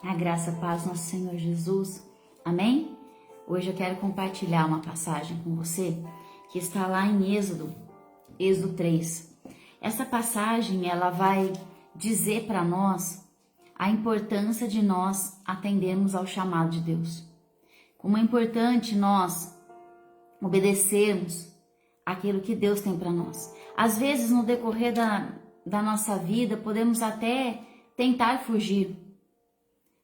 A graça, a paz, nosso Senhor Jesus. Amém? Hoje eu quero compartilhar uma passagem com você que está lá em Êxodo 3. Essa passagem, ela vai dizer para nós a importância de nós atendermos ao chamado de Deus. Como é importante nós obedecermos aquilo que Deus tem para nós. Às vezes, no decorrer da nossa vida, podemos até tentar fugir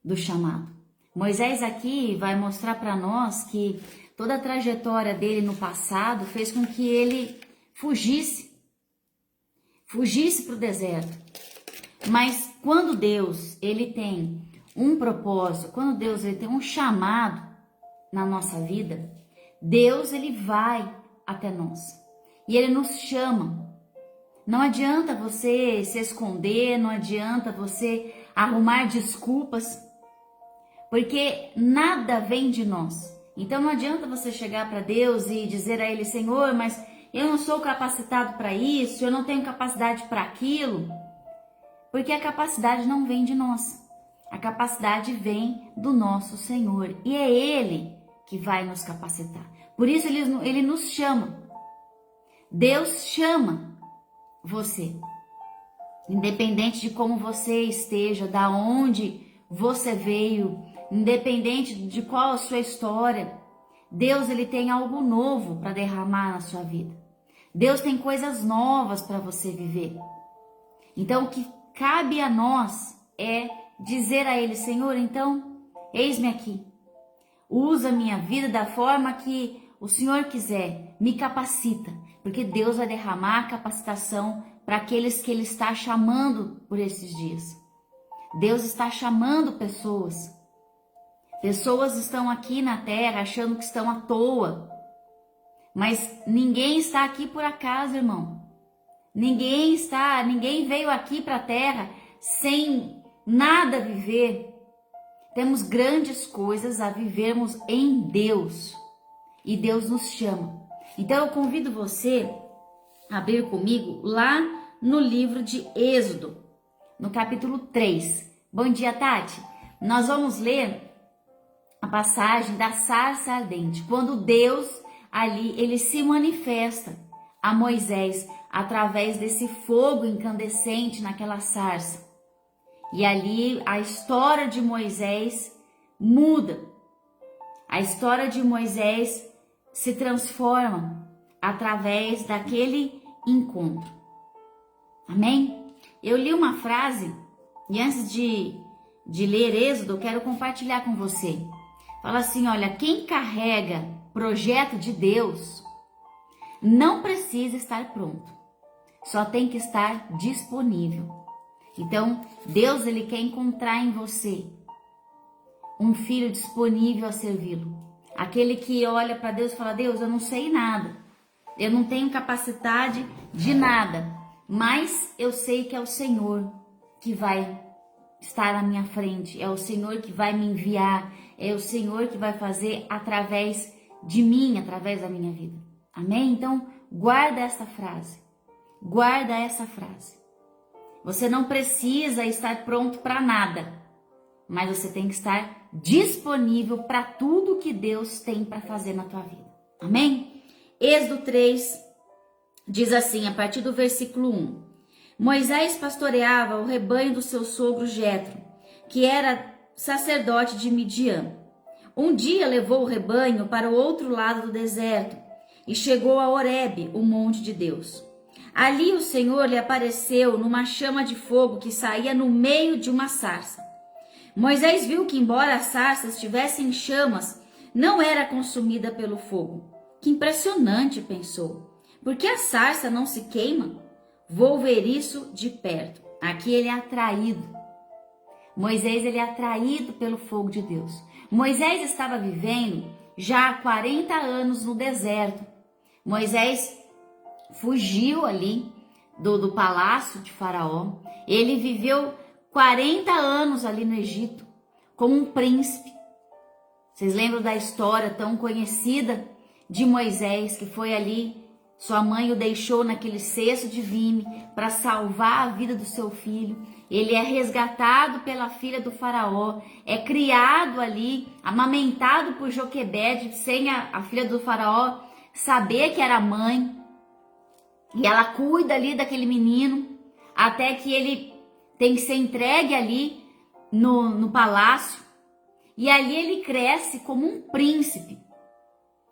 do chamado. Moisés aqui vai mostrar para nós que toda a trajetória dele no passado fez com que ele fugisse para o deserto. Mas quando Deus ele tem um propósito, quando Deus ele tem um chamado na nossa vida, Deus ele vai até nós e ele nos chama. Não adianta você se esconder, não adianta você arrumar desculpas, porque nada vem de nós. Então não adianta você chegar para Deus e dizer a Ele: Senhor, mas eu não sou capacitado para isso, eu não tenho capacidade para aquilo, porque a capacidade não vem de nós. A capacidade vem do nosso Senhor e é Ele que vai nos capacitar. Por isso Ele nos chama. Deus chama você. Independente de como você esteja, da onde você veio, independente de qual a sua história, Deus ele tem algo novo para derramar na sua vida. Deus tem coisas novas para você viver. Então o que cabe a nós é dizer a Ele: Senhor, então eis-me aqui. Usa a minha vida da forma que o Senhor quiser, me capacita, porque Deus vai derramar a capacitação para aqueles que Ele está chamando por esses dias. Deus está chamando pessoas. Pessoas estão aqui na terra achando que estão à toa. Mas ninguém está aqui por acaso, irmão. Ninguém veio aqui para a terra sem nada viver. Temos grandes coisas a vivermos em Deus. E Deus nos chama. Então eu convido você a abrir comigo lá no livro de Êxodo, no capítulo 3. Bom dia, Tati. Nós vamos ler a passagem da sarça ardente, quando Deus ali, ele se manifesta a Moisés através desse fogo incandescente naquela sarça. E ali a história de Moisés muda. A história de Moisés se transforma através daquele encontro. Amém? Eu li uma frase e antes de ler Êxodo, eu quero compartilhar com você. Fala assim, olha, quem carrega projeto de Deus não precisa estar pronto, só tem que estar disponível. Então, Deus ele quer encontrar em você um filho disponível a servi-lo. Aquele que olha para Deus e fala: Deus, eu não sei nada, eu não tenho capacidade de nada, mas eu sei que é o Senhor que vai estar na minha frente, é o Senhor que vai me enviar, é o Senhor que vai fazer através de mim, através da minha vida. Amém? Então, guarda essa frase. Guarda essa frase. Você não precisa estar pronto para nada, mas você tem que estar disponível para tudo que Deus tem para fazer na tua vida. Amém? Êxodo 3 diz assim, a partir do versículo 1. Moisés pastoreava o rebanho do seu sogro Jetro, que era sacerdote de Midian. Um dia levou o rebanho para o outro lado do deserto e chegou a Horebe, o monte de Deus. Ali o Senhor lhe apareceu numa chama de fogo que saía no meio de uma sarça. Moisés viu que, embora a sarça estivesse em chamas, não era consumida pelo fogo. Que impressionante, pensou. Por que a sarça não se queima? Vou ver isso de perto. Aqui ele é atraído. Moisés ele é atraído pelo fogo de Deus. Moisés estava vivendo já há 40 anos no deserto. Moisés fugiu ali do palácio de Faraó. Ele viveu 40 anos ali no Egito como um príncipe. Vocês lembram da história tão conhecida de Moisés, que foi ali Sua mãe o deixou naquele cesto de vime para salvar a vida do seu filho. Ele é resgatado pela filha do faraó, é criado ali, amamentado por Joquebede, sem a filha do faraó saber que era mãe. E ela cuida ali daquele menino, até que ele tem que ser entregue ali no palácio. E ali ele cresce como um príncipe,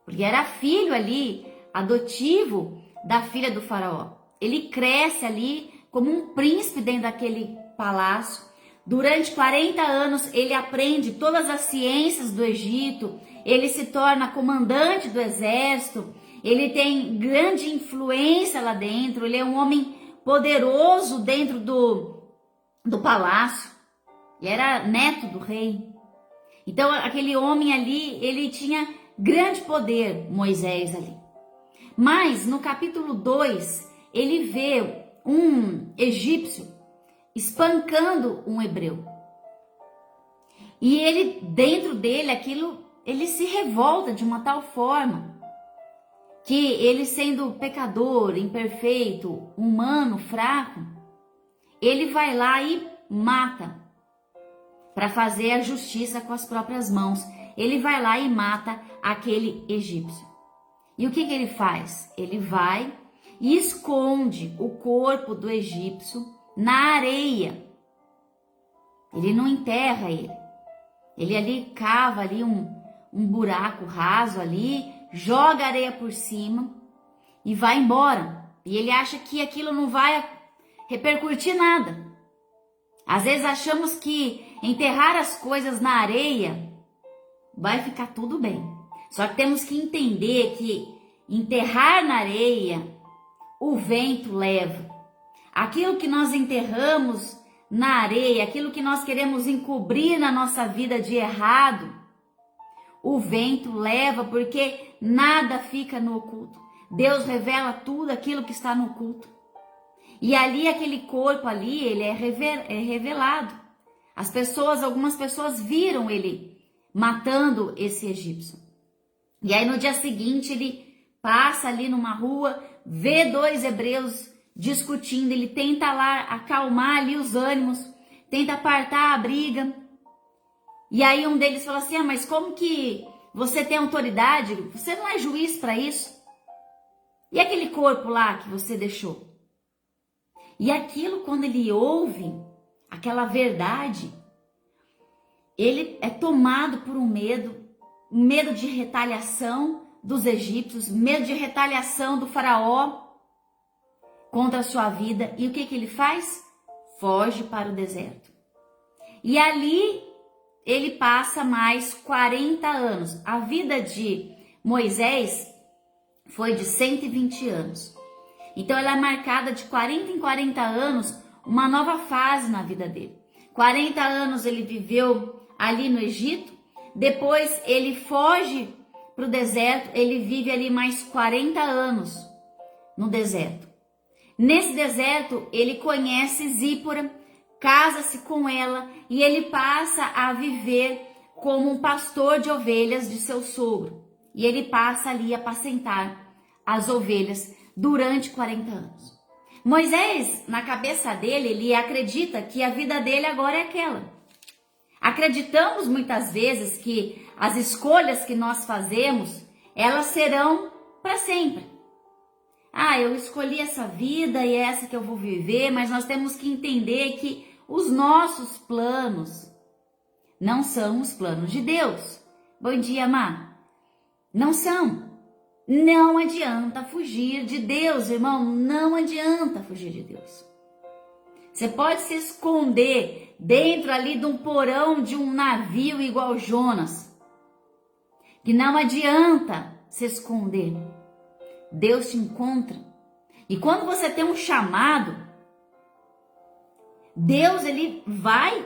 porque era filho ali, adotivo da filha do faraó. Ele cresce ali como um príncipe dentro daquele palácio. Durante 40 anos ele aprende todas as ciências do Egito, ele se torna comandante do exército, ele tem grande influência lá dentro, ele é um homem poderoso dentro do palácio, e era neto do rei. Então aquele homem ali, ele tinha grande poder, Moisés ali. Mas no capítulo 2, ele vê um egípcio espancando um hebreu. E ele, dentro dele, ele se revolta de uma tal forma que ele, sendo pecador, imperfeito, humano, fraco, ele vai lá e mata para fazer a justiça com as próprias mãos. Ele vai lá e mata aquele egípcio. E o que ele faz? Ele vai e esconde o corpo do egípcio na areia. Ele não enterra ele. Ele ali cava ali um buraco raso ali, joga areia por cima e vai embora. E ele acha que aquilo não vai repercutir nada. Às vezes achamos que enterrar as coisas na areia vai ficar tudo bem. Só que temos que entender que enterrar na areia, o vento leva. Aquilo que nós enterramos na areia, aquilo que nós queremos encobrir na nossa vida de errado, o vento leva, porque nada fica no oculto. Deus revela tudo aquilo que está no oculto. E ali, aquele corpo ali, ele é revelado. Algumas pessoas viram ele matando esse egípcio. E aí no dia seguinte ele passa ali numa rua, vê 2 hebreus discutindo, ele tenta lá acalmar ali os ânimos, tenta apartar a briga. E aí um deles fala assim: mas como que você tem autoridade? Você não é juiz para isso? E aquele corpo lá que você deixou? E aquilo, quando ele ouve aquela verdade, ele é tomado por um medo de retaliação dos egípcios, medo de retaliação do faraó contra a sua vida. E o que ele faz? Foge para o deserto. E ali ele passa mais 40 anos. A vida de Moisés foi de 120 anos. Então ela é marcada de 40 em 40 anos, uma nova fase na vida dele. 40 anos ele viveu ali no Egito, depois ele foge para o deserto, ele vive ali mais 40 anos no deserto. Nesse deserto ele conhece Zípora, casa-se com ela e ele passa a viver como um pastor de ovelhas de seu sogro. E ele passa ali a apacentar as ovelhas durante 40 anos. Moisés, na cabeça dele, ele acredita que a vida dele agora é aquela. Acreditamos muitas vezes que as escolhas que nós fazemos, elas serão para sempre. Eu escolhi essa vida e é essa que eu vou viver, mas nós temos que entender que os nossos planos não são os planos de Deus. Bom dia, Má. Não são. Não adianta fugir de Deus, irmão. Não adianta fugir de Deus. Você pode se esconder dentro ali de um porão de um navio igual Jonas, que não adianta se esconder. Deus te encontra. E quando você tem um chamado, Deus, ele vai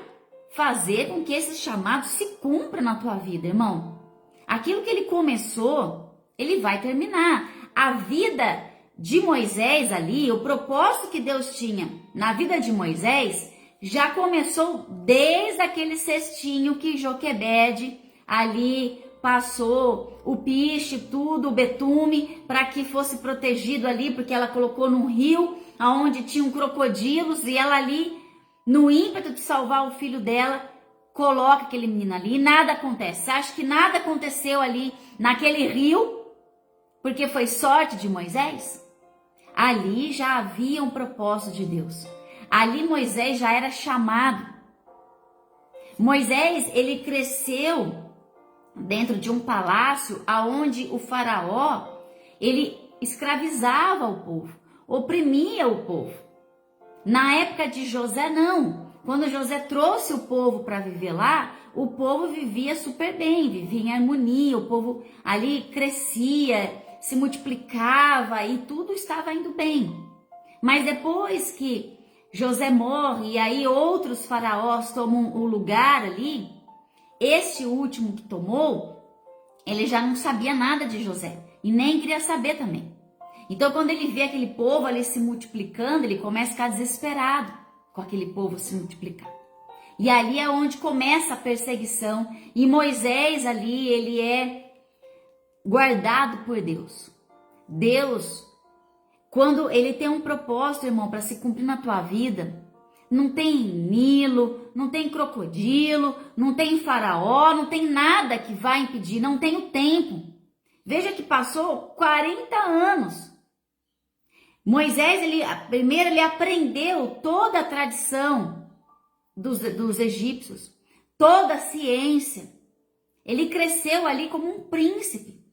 fazer com que esse chamado se cumpra na tua vida, irmão. Aquilo que ele começou, ele vai terminar. A vida de Moisés ali, o propósito que Deus tinha na vida de Moisés, já começou desde aquele cestinho que Joquebede ali passou o piche, tudo, o betume, para que fosse protegido ali, porque ela colocou num rio onde tinham crocodilos, e ela ali, no ímpeto de salvar o filho dela, coloca aquele menino ali e nada acontece. Você acha que nada aconteceu ali naquele rio, porque foi sorte de Moisés? Ali já havia um propósito de Deus. Ali Moisés já era chamado. Moisés, ele cresceu dentro de um palácio aonde o faraó, ele escravizava o povo, oprimia o povo. Na época de José, não. Quando José trouxe o povo para viver lá, o povo vivia super bem, vivia em harmonia, o povo ali crescia, se multiplicava e tudo estava indo bem. Mas depois que José morre e aí outros faraós tomam o lugar ali, este último que tomou, ele já não sabia nada de José e nem queria saber também. Então, quando ele vê aquele povo ali se multiplicando, ele começa a ficar desesperado com aquele povo se multiplicar. E ali é onde começa a perseguição. E Moisés ali, ele é guardado por Deus. Deus, quando ele tem um propósito, irmão, para se cumprir na tua vida, não tem Nilo, não tem crocodilo, não tem faraó, não tem nada que vai impedir, não tem o tempo. Veja que passou 40 anos. Moisés, primeiro ele aprendeu toda a tradição dos egípcios, toda a ciência. Ele cresceu ali como um príncipe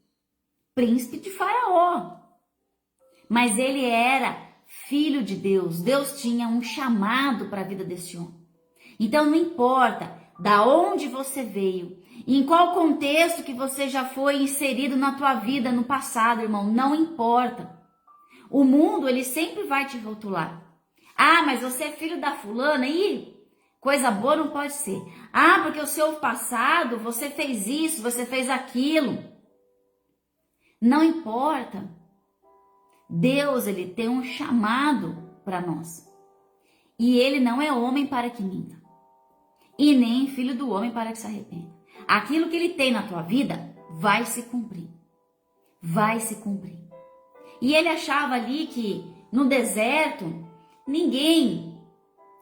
de Faraó. Mas ele era filho de Deus. Deus tinha um chamado para a vida desse homem. Então não importa da onde você veio, em qual contexto que você já foi inserido na tua vida no passado, irmão, não importa. O mundo, ele sempre vai te rotular. Ah, mas você é filho da fulana? Ih, coisa boa não pode ser. Ah, porque o seu passado, você fez isso, você fez aquilo. Não importa. Deus, ele tem um chamado para nós. E ele não é homem para que minta. E nem filho do homem para que se arrependa. Aquilo que ele tem na tua vida vai se cumprir. Vai se cumprir. E ele achava ali que no deserto ninguém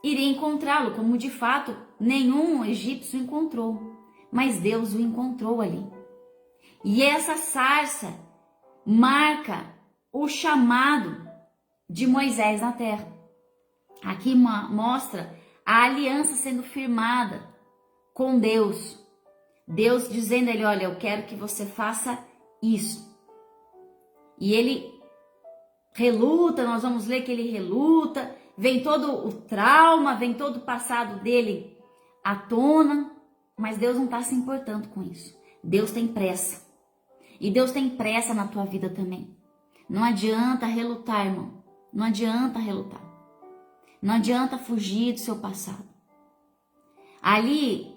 iria encontrá-lo, como de fato nenhum egípcio encontrou. Mas Deus o encontrou ali. E essa sarça marca o chamado de Moisés na terra. Aqui mostra a aliança sendo firmada com Deus. Deus dizendo a ele, olha, eu quero que você faça isso. E ele reluta, nós vamos ler que ele reluta, vem todo o trauma, vem todo o passado dele à tona, mas Deus não está se importando com isso. Deus tem pressa. E Deus tem pressa na tua vida também. Não adianta relutar, irmão. Não adianta relutar. Não adianta fugir do seu passado. Ali,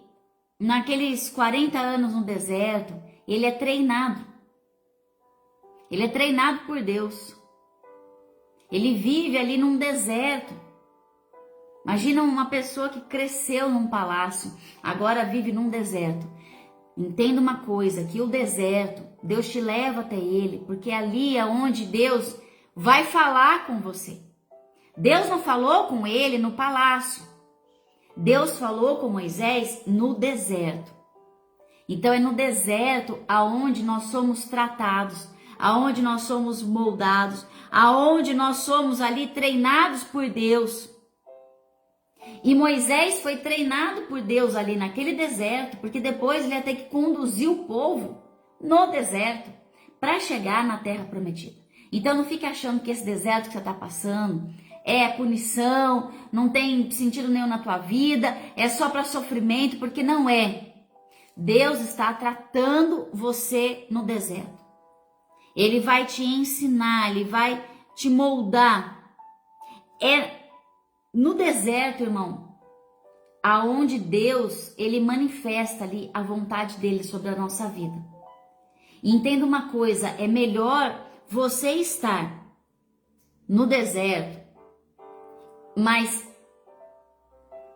naqueles 40 anos no deserto, ele é treinado. Ele é treinado por Deus. Ele vive ali num deserto. Imagina uma pessoa que cresceu num palácio, agora vive num deserto. Entenda uma coisa, que o deserto, Deus te leva até ele, porque ali é onde Deus vai falar com você. Deus não falou com ele no palácio. Deus falou com Moisés no deserto. Então é no deserto aonde nós somos tratados, aonde nós somos moldados, aonde nós somos ali treinados por Deus. E Moisés foi treinado por Deus ali naquele deserto, porque depois ele ia ter que conduzir o povo no deserto para chegar na terra prometida. Então não fique achando que esse deserto que você está passando é punição, não tem sentido nenhum na tua vida, é só para sofrimento, porque não é. Deus está tratando você no deserto. Ele vai te ensinar, ele vai te moldar. É no deserto, irmão, aonde Deus, ele manifesta ali a vontade dele sobre a nossa vida. E entenda uma coisa, é melhor você estar no deserto, mas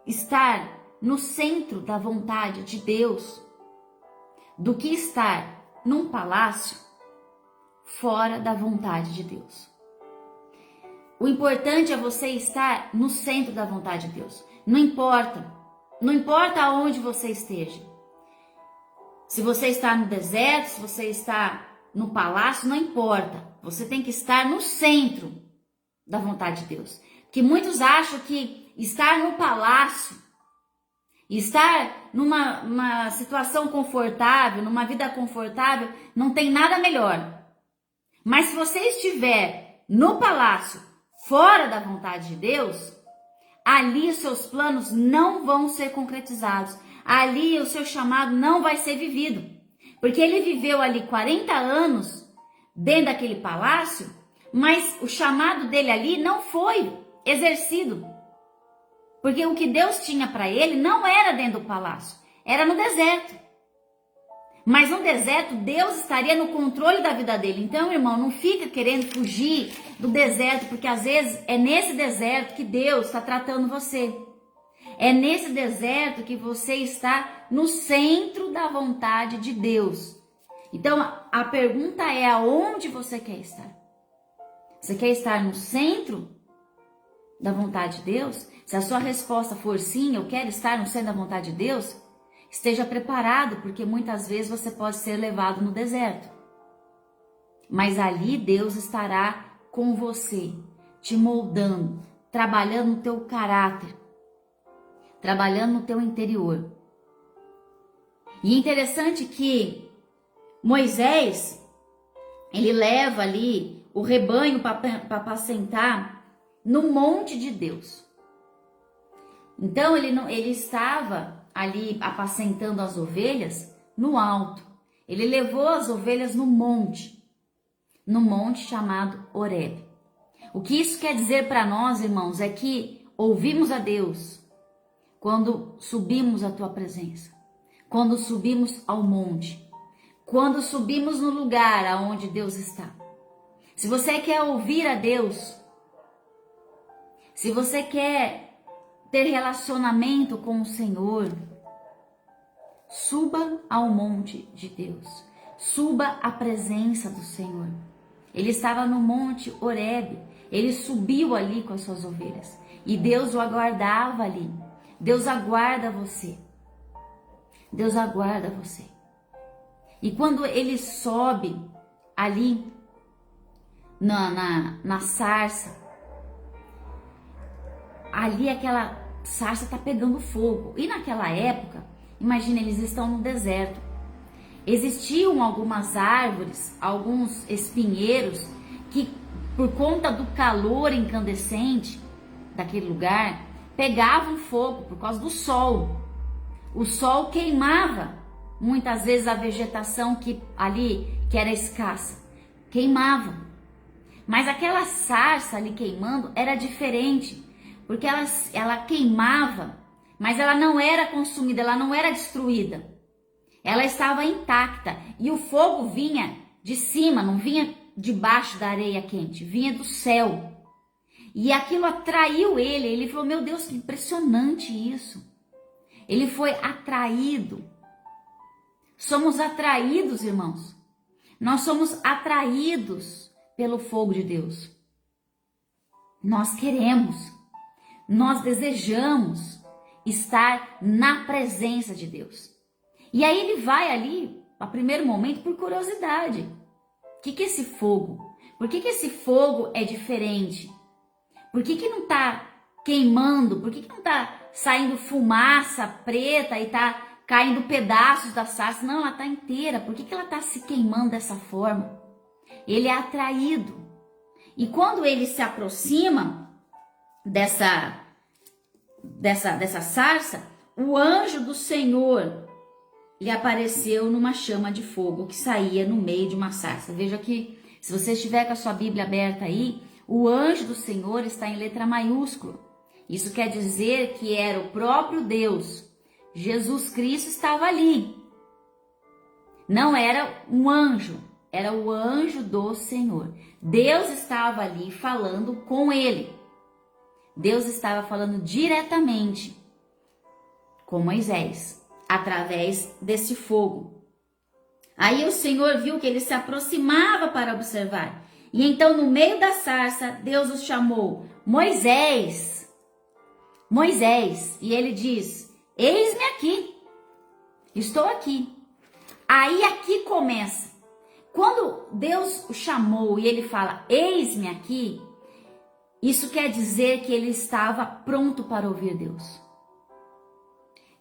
estar no centro da vontade de Deus, do que estar num palácio fora da vontade de Deus. O importante é você estar no centro da vontade de Deus. Não importa aonde você esteja. Se você está no deserto, se você está no palácio, não importa. Você tem que estar no centro da vontade de Deus. Porque muitos acham que estar no palácio, estar numa situação confortável, numa vida confortável, não tem nada melhor. Mas se você estiver no palácio, fora da vontade de Deus, ali os seus planos não vão ser concretizados. Ali o seu chamado não vai ser vivido. Porque ele viveu ali 40 anos dentro daquele palácio, mas o chamado dele ali não foi exercido. Porque o que Deus tinha para ele não era dentro do palácio, era no deserto. Mas no deserto, Deus estaria no controle da vida dele. Então, irmão, não fica querendo fugir do deserto, porque às vezes é nesse deserto que Deus está tratando você. É nesse deserto que você está no centro da vontade de Deus. Então, a pergunta é: aonde você quer estar? Você quer estar no centro da vontade de Deus? Se a sua resposta for sim, eu quero estar no centro da vontade de Deus, esteja preparado, porque muitas vezes você pode ser levado no deserto. Mas ali Deus estará com você, te moldando, trabalhando no teu caráter, trabalhando no teu interior. E é interessante que Moisés, ele leva ali o rebanho para apacentar no monte de Deus. Então ele estava ali apacentando as ovelhas no alto. Ele levou as ovelhas no monte chamado Horebe. O que isso quer dizer para nós, irmãos, é que ouvimos a Deus quando subimos à tua presença, quando subimos ao monte, quando subimos no lugar aonde Deus está. Se você quer ouvir a Deus, se você quer ter relacionamento com o Senhor, suba ao monte de Deus, suba à presença do Senhor. Ele estava no monte Horebe, ele subiu ali com as suas ovelhas e Deus o aguardava ali. Deus aguarda você. Deus aguarda você. E quando ele sobe ali na sarça, ali aquela sarça está pegando fogo. E naquela época, imagina, eles estão no deserto. Existiam algumas árvores, alguns espinheiros que, por conta do calor incandescente daquele lugar, pegavam fogo por causa do sol. O sol queimava muitas vezes a vegetação que era escassa, queimava. Mas aquela sarça ali queimando era diferente, porque ela queimava, mas ela não era consumida, ela não era destruída. Ela estava intacta e o fogo vinha de cima, não vinha debaixo da areia quente, vinha do céu. E aquilo atraiu ele falou: meu Deus, que impressionante isso. Ele foi atraído. Somos atraídos, irmãos. Nós somos atraídos pelo fogo de Deus. Nós queremos, nós desejamos estar na presença de Deus. E aí ele vai ali, a primeiro momento, por curiosidade. O que é esse fogo? Por que esse fogo é diferente? Por que não está queimando? Por que não está saindo fumaça preta e está caindo pedaços da sarça? Não, ela está inteira. Por que ela está se queimando dessa forma? Ele é atraído. E quando ele se aproxima dessa sarça, o anjo do Senhor lhe apareceu numa chama de fogo que saía no meio de uma sarça. Veja que, se você estiver com a sua Bíblia aberta aí, o anjo do Senhor está em letra maiúscula. Isso quer dizer que era o próprio Deus. Jesus Cristo estava ali. Não era um anjo, era o anjo do Senhor. Deus estava ali falando com ele. Deus estava falando diretamente com Moisés, através desse fogo. Aí o Senhor viu que ele se aproximava para observar. E então, no meio da sarça, Deus o chamou: Moisés, Moisés. E ele diz: eis-me aqui, estou aqui. Aí aqui começa. Quando Deus o chamou e ele fala: eis-me aqui, isso quer dizer que ele estava pronto para ouvir Deus.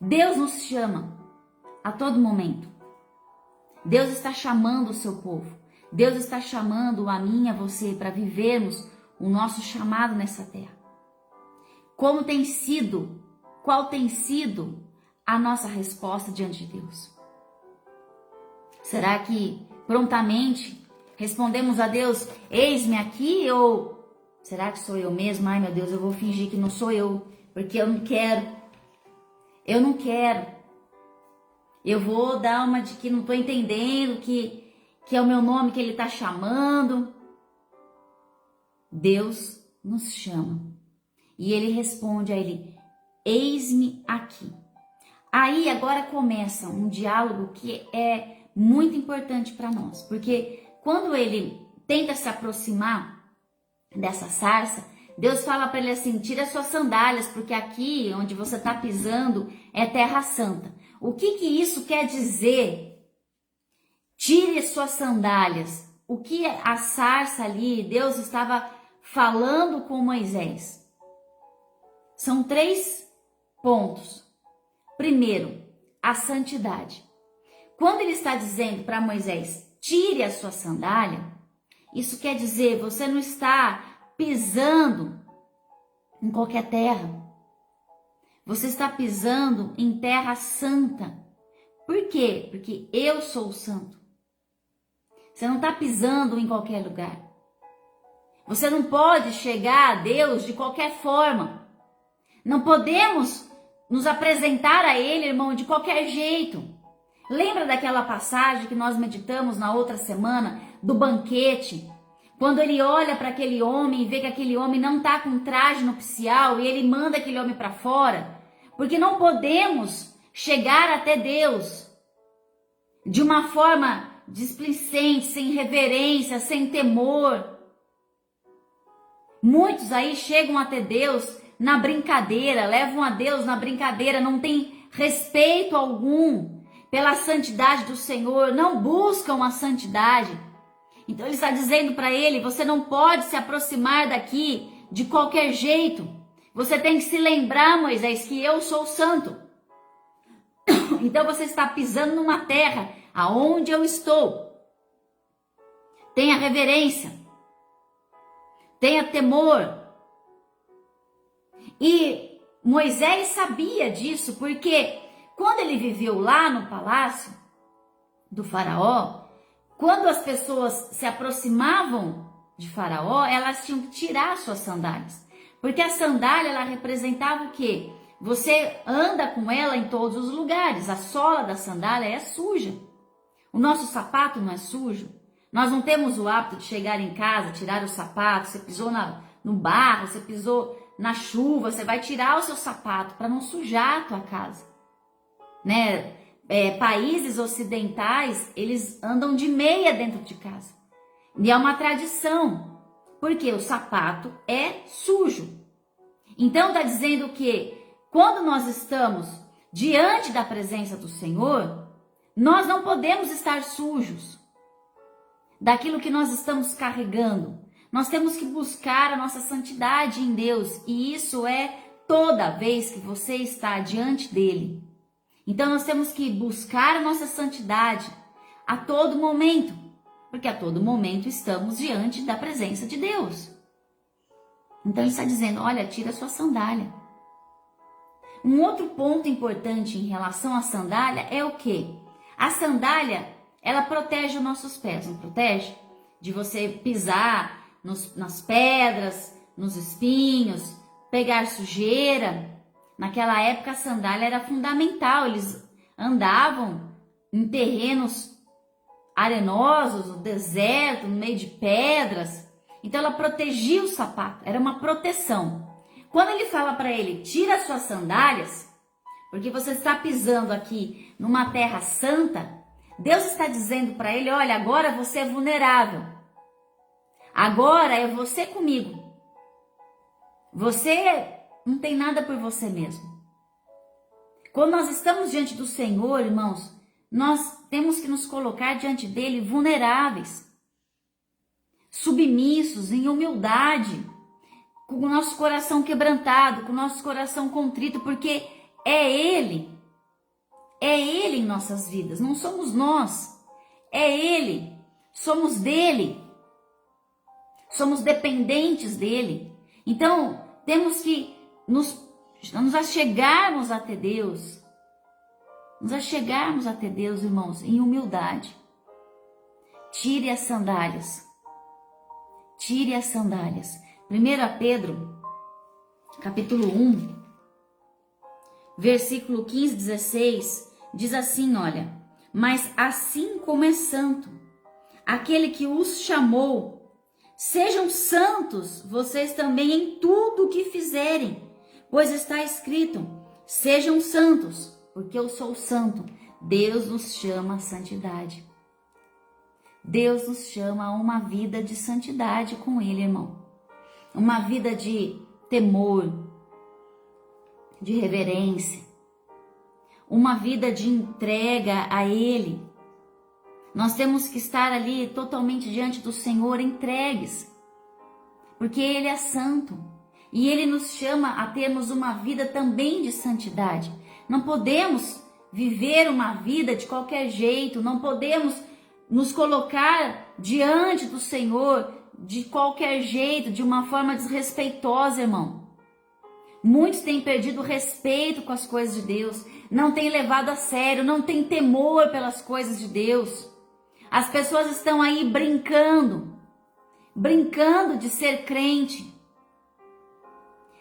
Deus nos chama a todo momento. Deus está chamando o seu povo. Deus está chamando a mim e a você para vivermos o nosso chamado nessa terra. Como tem sido, qual tem sido a nossa resposta diante de Deus? Será que prontamente respondemos a Deus: eis-me aqui? Ou será que sou eu mesmo? Ai, meu Deus, eu vou fingir que não sou eu, porque eu não quero. Eu não quero. Eu vou dar uma de que não estou entendendo, que é o meu nome que ele está chamando. Deus nos chama. E ele responde a ele: eis-me aqui. Aí agora começa um diálogo que é muito importante para nós. Porque quando ele tenta se aproximar dessa sarça, Deus fala para ele assim: tira suas sandálias, porque aqui onde você está pisando é terra santa. O que isso quer dizer? Tire suas sandálias. O que a sarça ali, Deus estava falando com Moisés? São 3 pontos. Primeiro, a santidade. Quando ele está dizendo para Moisés: tire a sua sandália, isso quer dizer, você não está pisando em qualquer terra. Você está pisando em terra santa. Por quê? Porque eu sou o santo. Você não está pisando em qualquer lugar. Você não pode chegar a Deus de qualquer forma. Não podemos nos apresentar a Ele, irmão, de qualquer jeito. Lembra daquela passagem que nós meditamos na outra semana, do banquete? Quando ele olha para aquele homem e vê que aquele homem não está com traje nupcial e ele manda aquele homem para fora, porque não podemos chegar até Deus de uma forma displicente, sem reverência, sem temor. Muitos aí chegam até Deus na brincadeira, levam a Deus na brincadeira, não tem respeito algum pela santidade do Senhor, não buscam a santidade. Então ele está dizendo para ele: você não pode se aproximar daqui de qualquer jeito. Você tem que se lembrar, Moisés, que eu sou santo. Então você está pisando numa terra aonde eu estou. Tenha reverência. Tenha temor. E Moisés sabia disso, porque quando ele viveu lá no palácio do faraó, quando as pessoas se aproximavam de faraó, elas tinham que tirar suas sandálias. Porque a sandália, ela representava o quê? Você anda com ela em todos os lugares. A sola da sandália é suja. O nosso sapato não é sujo. Nós não temos o hábito de chegar em casa, tirar o sapato. Você pisou no barro, você pisou na chuva, você vai tirar o seu sapato para não sujar a tua casa. Né? Países ocidentais, eles andam de meia dentro de casa. E é uma tradição, porque o sapato é sujo. Então está dizendo que quando nós estamos diante da presença do Senhor, nós não podemos estar sujos daquilo que nós estamos carregando. Nós temos que buscar a nossa santidade em Deus, e isso é toda vez que você está diante dele. Então nós temos que buscar a nossa santidade a todo momento, porque a todo momento estamos diante da presença de Deus. Então ele está dizendo: olha, tira a sua sandália. Um outro ponto importante em relação à sandália é o quê? A sandália, ela protege os nossos pés, não protege? De você pisar nas pedras, nos espinhos, pegar sujeira. Naquela época a sandália era fundamental, eles andavam em terrenos arenosos, no deserto, no meio de pedras. Então ela protegia o sapato, era uma proteção. Quando ele fala para ele: tira suas sandálias, porque você está pisando aqui numa terra santa, Deus está dizendo para ele, olha, agora você é vulnerável. Agora é você comigo. Você não tem nada por você mesmo. Quando nós estamos diante do Senhor, irmãos, nós temos que nos colocar diante dele vulneráveis, submissos, em humildade, com o nosso coração quebrantado, com o nosso coração contrito, porque é Ele em nossas vidas, não somos nós, é Ele, somos dele, somos dependentes dele. Então, temos que nos achegarmos até Deus, irmãos, em humildade. Tire as sandálias. 1 Pedro, capítulo 1, versículo 15, 16, diz assim, olha, mas assim como é santo aquele que os chamou, sejam santos vocês também em tudo o que fizerem, pois está escrito, sejam santos, porque eu sou santo. Deus nos chama à santidade. Deus nos chama a uma vida de santidade com Ele, irmão. Uma vida de temor, de reverência, uma vida de entrega a Ele. Nós temos que estar ali totalmente diante do Senhor, entregues, porque Ele é santo e Ele nos chama a termos uma vida também de santidade. Não podemos viver uma vida de qualquer jeito, não podemos nos colocar diante do Senhor de qualquer jeito, de uma forma desrespeitosa, irmão. Muitos têm perdido o respeito com as coisas de Deus, não têm levado a sério, não têm temor pelas coisas de Deus. As pessoas estão aí brincando de ser crente,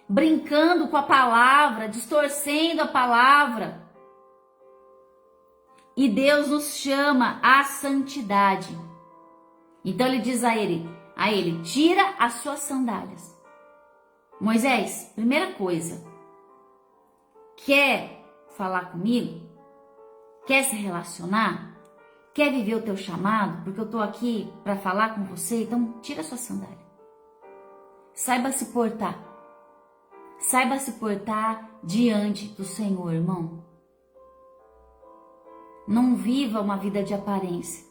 brincando com a palavra, distorcendo a palavra. E Deus nos chama à santidade. Então ele diz a ele, tira as suas sandálias. Moisés, primeira coisa, quer falar comigo? Quer se relacionar? Quer viver o teu chamado? Porque eu estou aqui para falar com você, então tira a sua sandália. Saiba se portar. Saiba se portar diante do Senhor, irmão. Não viva uma vida de aparência.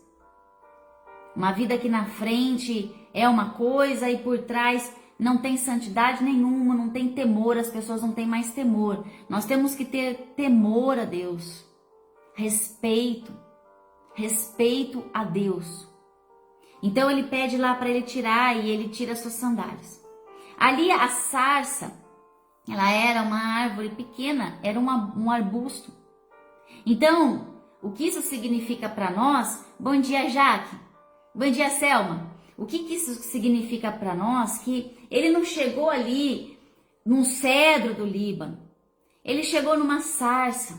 Uma vida que na frente é uma coisa e por trás não tem santidade nenhuma, não tem temor, as pessoas não têm mais temor. Nós temos que ter temor a Deus, respeito a Deus. Então ele pede lá para ele tirar e ele tira as suas sandálias. Ali a sarça, ela era uma árvore pequena, era um arbusto. Então, o que isso significa para nós? Bom dia, Jaque. Bom dia, Selma. O que isso significa para nós? Que ele não chegou ali num cedro do Líbano. Ele chegou numa sarça.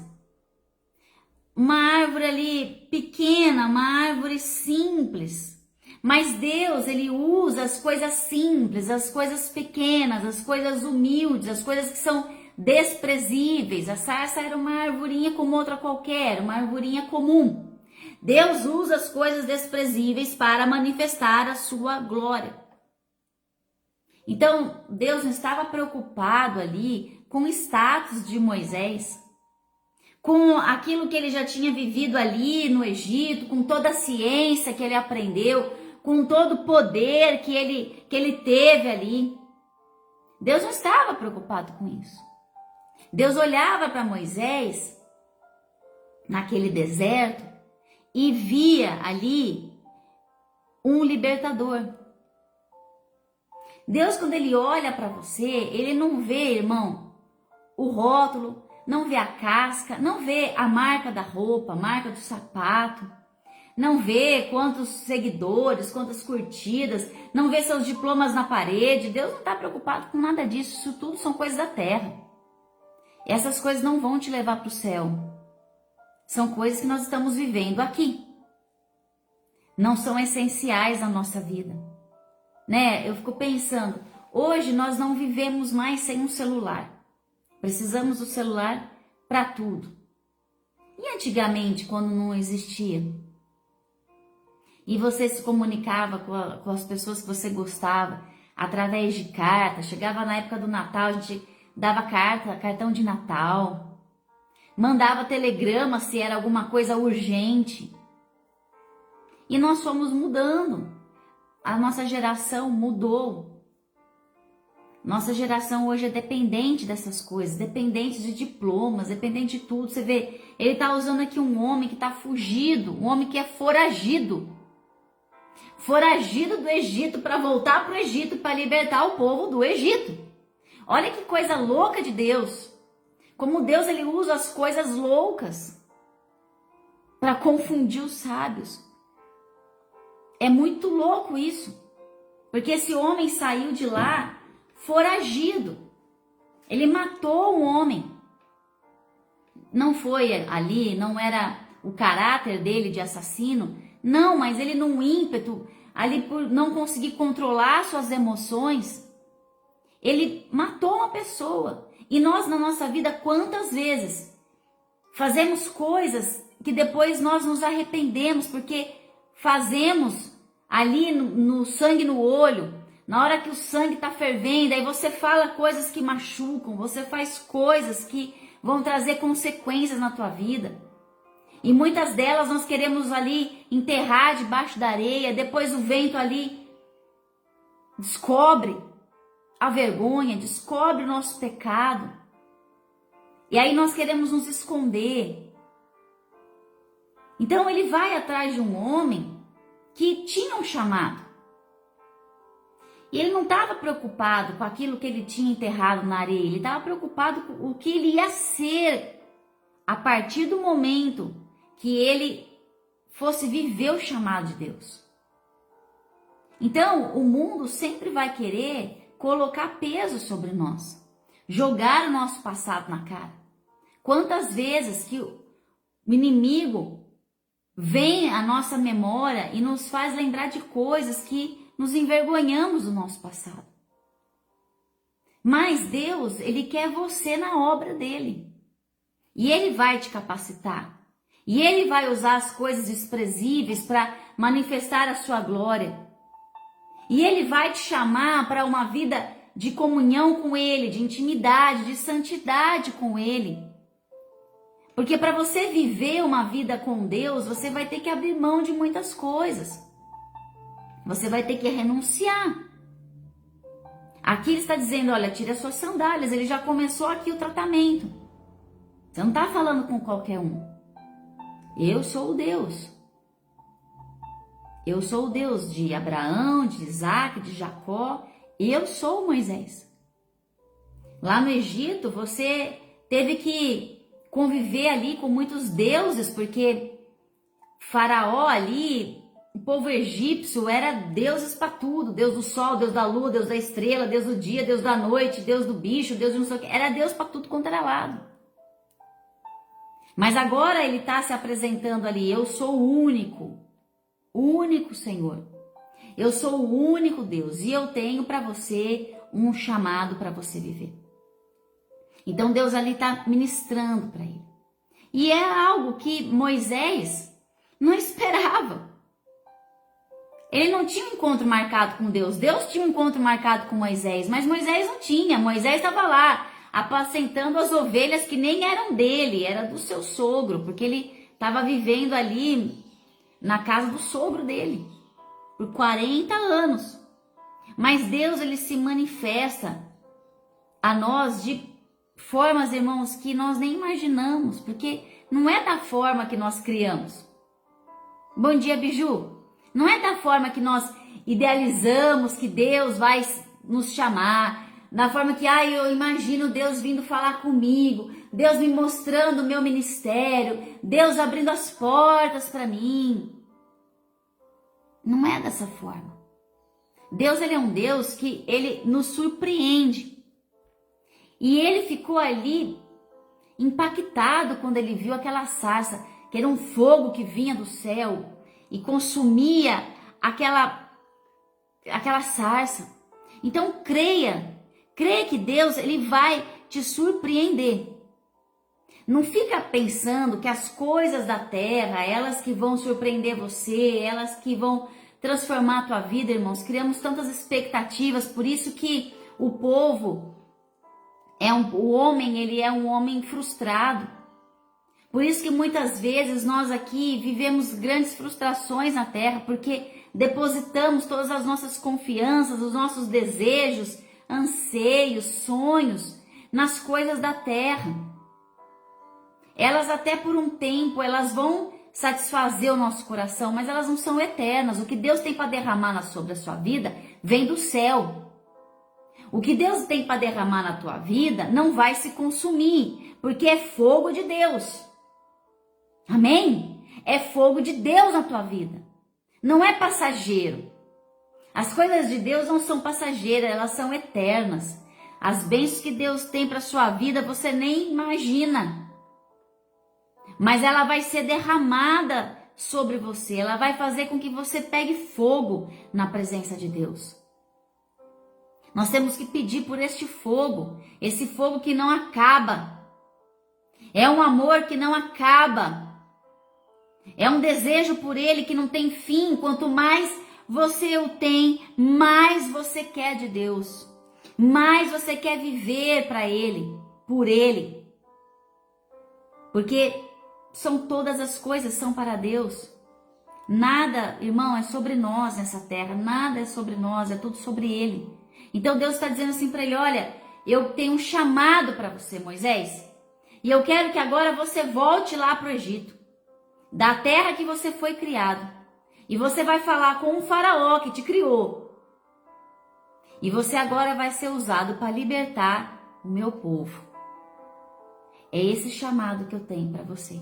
Uma árvore ali pequena, uma árvore simples. Mas Deus, ele usa as coisas simples, as coisas pequenas, as coisas humildes, as coisas que são desprezíveis. A sarça era uma arvorinha como outra qualquer, uma arvorinha comum. Deus usa as coisas desprezíveis para manifestar a sua glória. Então, Deus não estava preocupado ali com o status de Moisés, com aquilo que ele já tinha vivido ali no Egito, com toda a ciência que ele aprendeu, com todo o poder que ele teve ali. Deus não estava preocupado com isso. Deus olhava para Moisés naquele deserto e via ali um libertador. Deus, quando ele olha para você, ele não vê, irmão, o rótulo, não vê a casca, não vê a marca da roupa, a marca do sapato, não vê quantos seguidores, quantas curtidas, não vê seus diplomas na parede. Deus não está preocupado com nada disso, isso tudo são coisas da terra. Essas coisas não vão te levar para o céu. São coisas que nós estamos vivendo aqui. Não são essenciais na nossa vida. Né? Eu fico pensando, hoje nós não vivemos mais sem um celular. Precisamos do celular para tudo. E antigamente, quando não existia? e você se comunicava com as pessoas que você gostava através de carta. Chegava na época do Natal, a gente dava carta, cartão de Natal, mandava telegrama se era alguma coisa urgente. E nós fomos mudando. A nossa geração mudou. Nossa geração hoje é dependente dessas coisas, dependente de diplomas, dependente de tudo. Você vê, ele tá usando aqui um homem que tá fugido, um homem que é foragido. Foragido do Egito para voltar para o Egito para libertar o povo do Egito. Olha que coisa louca de Deus. Como Deus ele usa as coisas loucas para confundir os sábios. É muito louco isso. Porque esse homem saiu de lá foragido. Ele matou um homem. Não foi ali, não era o caráter dele de assassino. Não, mas ele num ímpeto, ali por não conseguir controlar suas emoções, ele matou uma pessoa. E nós na nossa vida, quantas vezes fazemos coisas que depois nós nos arrependemos, porque fazemos ali no sangue no olho, na hora que o sangue está fervendo, aí você fala coisas que machucam, você faz coisas que vão trazer consequências na tua vida. E muitas delas nós queremos ali enterrar debaixo da areia, depois o vento ali descobre a vergonha, descobre o nosso pecado. E aí nós queremos nos esconder. Então ele vai atrás de um homem que tinha um chamado. E ele não estava preocupado com aquilo que ele tinha enterrado na areia, ele estava preocupado com o que ele ia ser a partir do momento que ele fosse viver o chamado de Deus. Então, o mundo sempre vai querer colocar peso sobre nós, jogar o nosso passado na cara. Quantas vezes que o inimigo vem à nossa memória e nos faz lembrar de coisas que nos envergonhamos do nosso passado. Mas Deus, ele quer você na obra dele. E ele vai te capacitar. E ele vai usar as coisas desprezíveis para manifestar a sua glória. E ele vai te chamar para uma vida de comunhão com ele, de intimidade, de santidade com ele. Porque para você viver uma vida com Deus, você vai ter que abrir mão de muitas coisas. Você vai ter que renunciar. Aqui ele está dizendo, olha, tira as suas sandálias. Ele já começou aqui o tratamento. Você não está falando com qualquer um. Eu sou o Deus. Eu sou o Deus de Abraão, de Isaac, de Jacó. Eu sou Moisés. Lá no Egito, você teve que conviver ali com muitos deuses, porque Faraó ali, o povo egípcio era deuses para tudo. Deus do sol, Deus da lua, Deus da estrela, Deus do dia, Deus da noite, Deus do bicho, Deus de não sei o que. Era Deus para tudo quanto era lado. Mas agora ele está se apresentando ali. Eu sou o único Senhor. Eu sou o único Deus. E eu tenho para você um chamado para você viver. Então Deus ali está ministrando para ele. E é algo que Moisés não esperava. Ele não tinha um encontro marcado com Deus. Deus tinha um encontro marcado com Moisés, mas Moisés não tinha. Moisés estava lá, apacentando as ovelhas que nem eram dele, era do seu sogro, porque ele estava vivendo ali na casa do sogro dele, por 40 anos. Mas Deus, ele se manifesta a nós de formas, irmãos, que nós nem imaginamos, porque não é da forma que nós criamos. Bom dia, Biju. Não é da forma que nós idealizamos que Deus vai nos chamar, da forma que eu imagino Deus vindo falar comigo, Deus me mostrando o meu ministério, Deus abrindo as portas para mim. Não é dessa forma. Deus, ele é um Deus que ele nos surpreende. E ele ficou ali impactado quando ele viu aquela sarça, que era um fogo que vinha do céu e consumia aquela sarça. Então creia que Deus, ele vai te surpreender. Não fica pensando que as coisas da terra, elas que vão surpreender você, elas que vão transformar a tua vida, irmãos. Criamos tantas expectativas, por isso que o povo o homem, ele é um homem frustrado. Por isso que muitas vezes nós aqui vivemos grandes frustrações na terra, porque depositamos todas as nossas confianças, os nossos desejos, anseios, sonhos nas coisas da terra. Elas até por um tempo, elas vão satisfazer o nosso coração, mas elas não são eternas. O que Deus tem para derramar sobre a sua vida vem do céu. O que Deus tem para derramar na tua vida não vai se consumir, porque é fogo de Deus. Amém? É fogo de Deus na tua vida. Não é passageiro. As coisas de Deus não são passageiras, elas são eternas. As bênçãos que Deus tem para sua vida você nem imagina. Mas ela vai ser derramada sobre você. Ela vai fazer com que você pegue fogo na presença de Deus. Nós temos que pedir por este fogo. Esse fogo que não acaba. É um amor que não acaba. É um desejo por Ele que não tem fim. Quanto mais você o tem, mais você quer de Deus. Mais você quer viver para Ele, por Ele. Porque todas as coisas são para Deus. Nada, irmão, é sobre nós nessa terra. Nada é sobre nós, é tudo sobre Ele. Então Deus está dizendo assim para ele, olha, eu tenho um chamado para você, Moisés. E eu quero que agora você volte lá para o Egito, da terra que você foi criado. E você vai falar com o faraó que te criou. E você agora vai ser usado para libertar o meu povo. É esse chamado que eu tenho para você.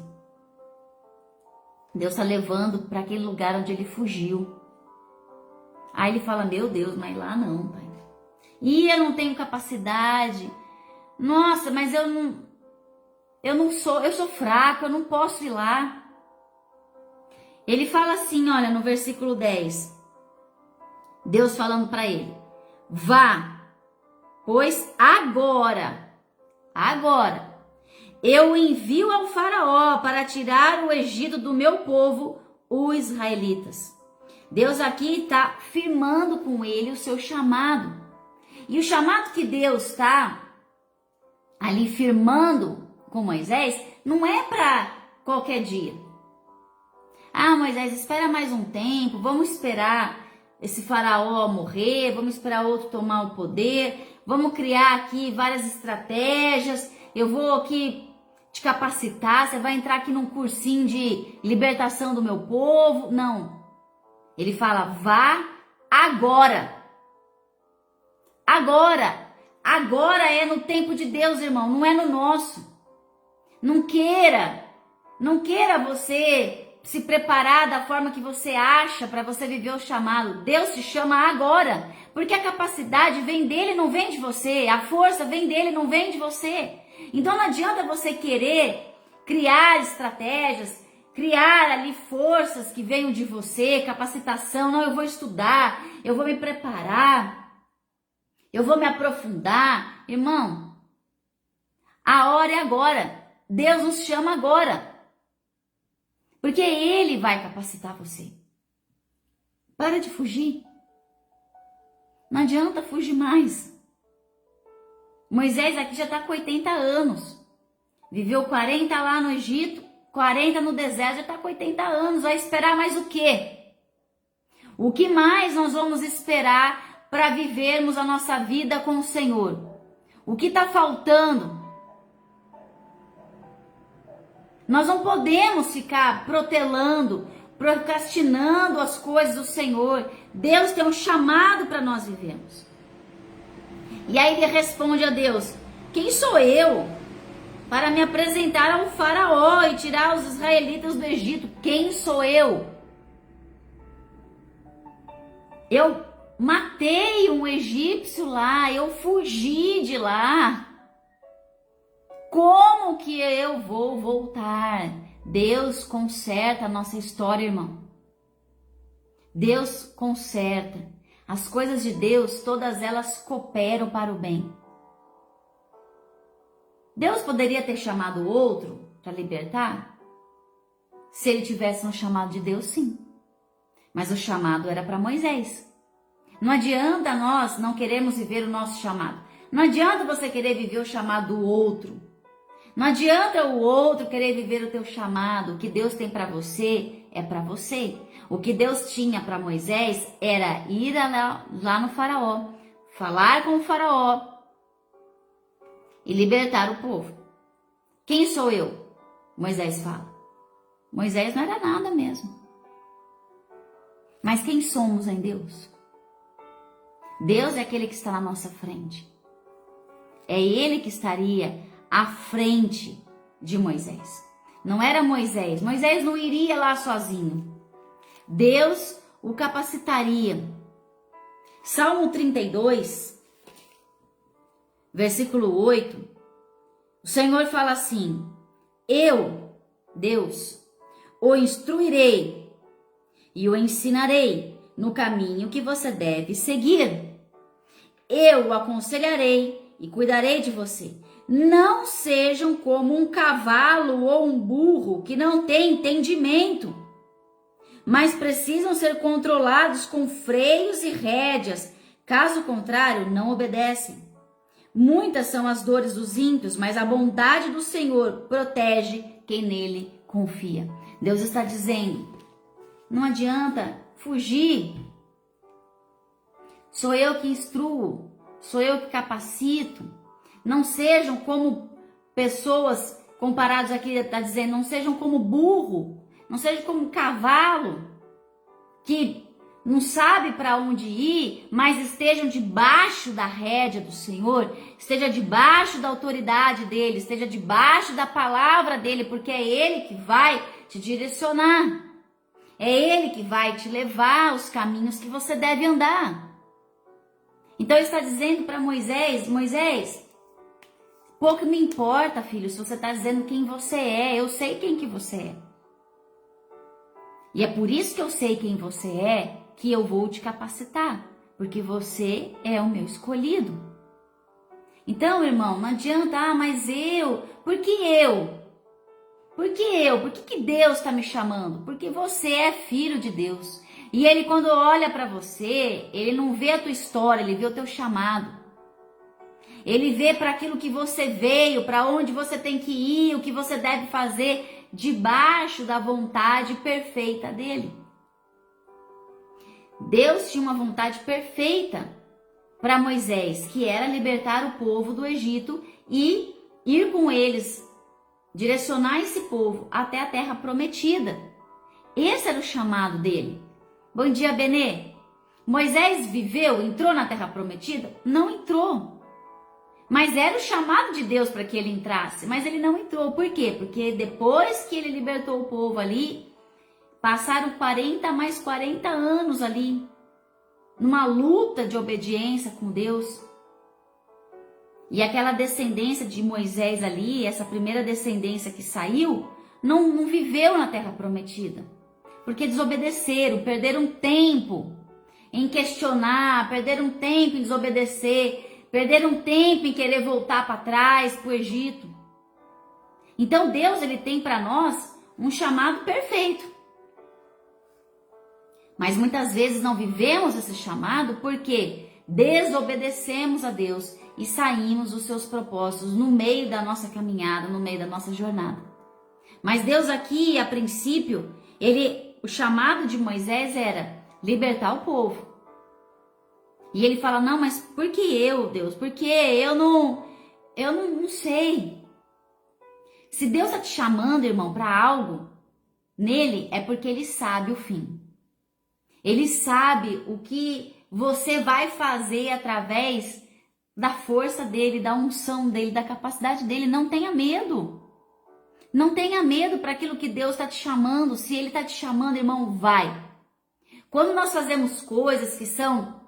Deus está levando para aquele lugar onde ele fugiu. Aí ele fala, meu Deus, mas lá não, pai. E eu não tenho capacidade. Nossa, mas eu sou fraco, eu não posso ir lá. Ele fala assim, olha, no versículo 10. Deus falando para ele, vá, pois agora, eu envio ao faraó para tirar o Egito do meu povo, os israelitas. Deus aqui está firmando com ele o seu chamado. E o chamado que Deus está ali firmando com Moisés não é para qualquer dia. Ah, Moisés, espera mais um tempo, vamos esperar esse faraó morrer, vamos esperar outro tomar o poder, vamos criar aqui várias estratégias, eu vou aqui te capacitar, você vai entrar aqui num cursinho de libertação do meu povo. Não. Ele fala, vá agora. Agora é no tempo de Deus, irmão, não é no nosso. Não queira você se preparar da forma que você acha para você viver o chamado. Deus te chama agora, porque a capacidade vem dele, não vem de você. A força vem dele, não vem de você. Então não adianta você querer criar estratégias, criar ali forças que venham de você, capacitação. Não, eu vou estudar, eu vou me preparar. Eu vou me aprofundar. Irmão, a hora é agora. Deus nos chama agora. Porque Ele vai capacitar você. Para de fugir. Não adianta fugir mais. Moisés aqui já está com 80 anos. Viveu 40 lá no Egito, 40 no deserto, já está com 80 anos. Vai esperar mais o quê? O que mais nós vamos esperar para vivermos a nossa vida com o Senhor? O que está faltando? Nós não podemos ficar protelando, procrastinando as coisas do Senhor. Deus tem um chamado para nós vivermos. E aí ele responde a Deus, quem sou eu para me apresentar ao faraó e tirar os israelitas do Egito? Quem sou eu? Eu matei um egípcio lá, eu fugi de lá. Como que eu vou voltar? Deus conserta a nossa história, irmão. Deus conserta. As coisas de Deus, todas elas cooperam para o bem. Deus poderia ter chamado outro para libertar? Se ele tivesse um chamado de Deus, sim. Mas o chamado era para Moisés. Não adianta nós não queremos viver o nosso chamado. Não adianta você querer viver o chamado do outro. Não adianta o outro querer viver o teu chamado. O que Deus tem para você é para você. O que Deus tinha para Moisés era ir lá no faraó, falar com o faraó e libertar o povo. Quem sou eu? Moisés fala. Moisés não era nada mesmo. Mas quem somos em Deus? Deus é aquele que está na nossa frente. É Ele que estaria à frente de Moisés. Não era Moisés. Moisés não iria lá sozinho. Deus o capacitaria. Salmo 32, versículo 8, o Senhor fala assim: eu, Deus, o instruirei e o ensinarei no caminho que você deve seguir. Eu o aconselharei e cuidarei de você. Não sejam como um cavalo ou um burro que não tem entendimento, mas precisam ser controlados com freios e rédeas. Caso contrário, não obedecem. Muitas são as dores dos ímpios, mas a bondade do Senhor protege quem nele confia. Deus está dizendo, não adianta fugir. Sou eu que instruo, sou eu que capacito. Não sejam como pessoas comparadas aqui, está dizendo, não sejam como burro, não sejam como cavalo, que não sabe para onde ir, mas estejam debaixo da rédea do Senhor, esteja debaixo da autoridade dele, esteja debaixo da palavra dele, porque é ele que vai te direcionar. É ele que vai te levar aos caminhos que você deve andar. Então ele está dizendo para Moisés, Moisés, pouco me importa, filho, se você está dizendo quem você é, eu sei quem que você é. E é por isso que eu sei quem você é, que eu vou te capacitar, porque você é o meu escolhido. Então, irmão, não adianta, mas por que eu? Por que eu? Por que Deus está me chamando? Porque você é filho de Deus. E ele, quando olha para você, ele não vê a tua história, ele vê o teu chamado. Ele vê para aquilo que você veio, para onde você tem que ir, o que você deve fazer debaixo da vontade perfeita dele. Deus tinha uma vontade perfeita para Moisés, que era libertar o povo do Egito e ir com eles, direcionar esse povo até a terra prometida. Esse era o chamado dele. Bom dia, Benê. Moisés viveu, entrou na terra prometida? Não entrou. Mas era o chamado de Deus para que ele entrasse, mas ele não entrou. Por quê? Porque depois que ele libertou o povo ali, passaram 40 mais 40 anos ali, numa luta de obediência com Deus. E aquela descendência de Moisés ali, essa primeira descendência que saiu, não viveu na terra prometida. Porque desobedeceram, perderam tempo em questionar, perderam tempo em desobedecer, perderam tempo em querer voltar para trás, para o Egito. Então Deus, ele tem para nós um chamado perfeito. Mas muitas vezes não vivemos esse chamado porque desobedecemos a Deus e saímos dos seus propósitos no meio da nossa caminhada, no meio da nossa jornada. Mas Deus aqui, a princípio, o chamado de Moisés era libertar o povo. E ele fala, não, mas por que eu, Deus? Porque eu não sei. Se Deus está te chamando, irmão, para algo, nele é porque ele sabe o fim. Ele sabe o que você vai fazer através da força dele, da unção dele, da capacidade dele. Não tenha medo. Não tenha medo para aquilo que Deus está te chamando. Se ele está te chamando, irmão, vai. Quando nós fazemos coisas que são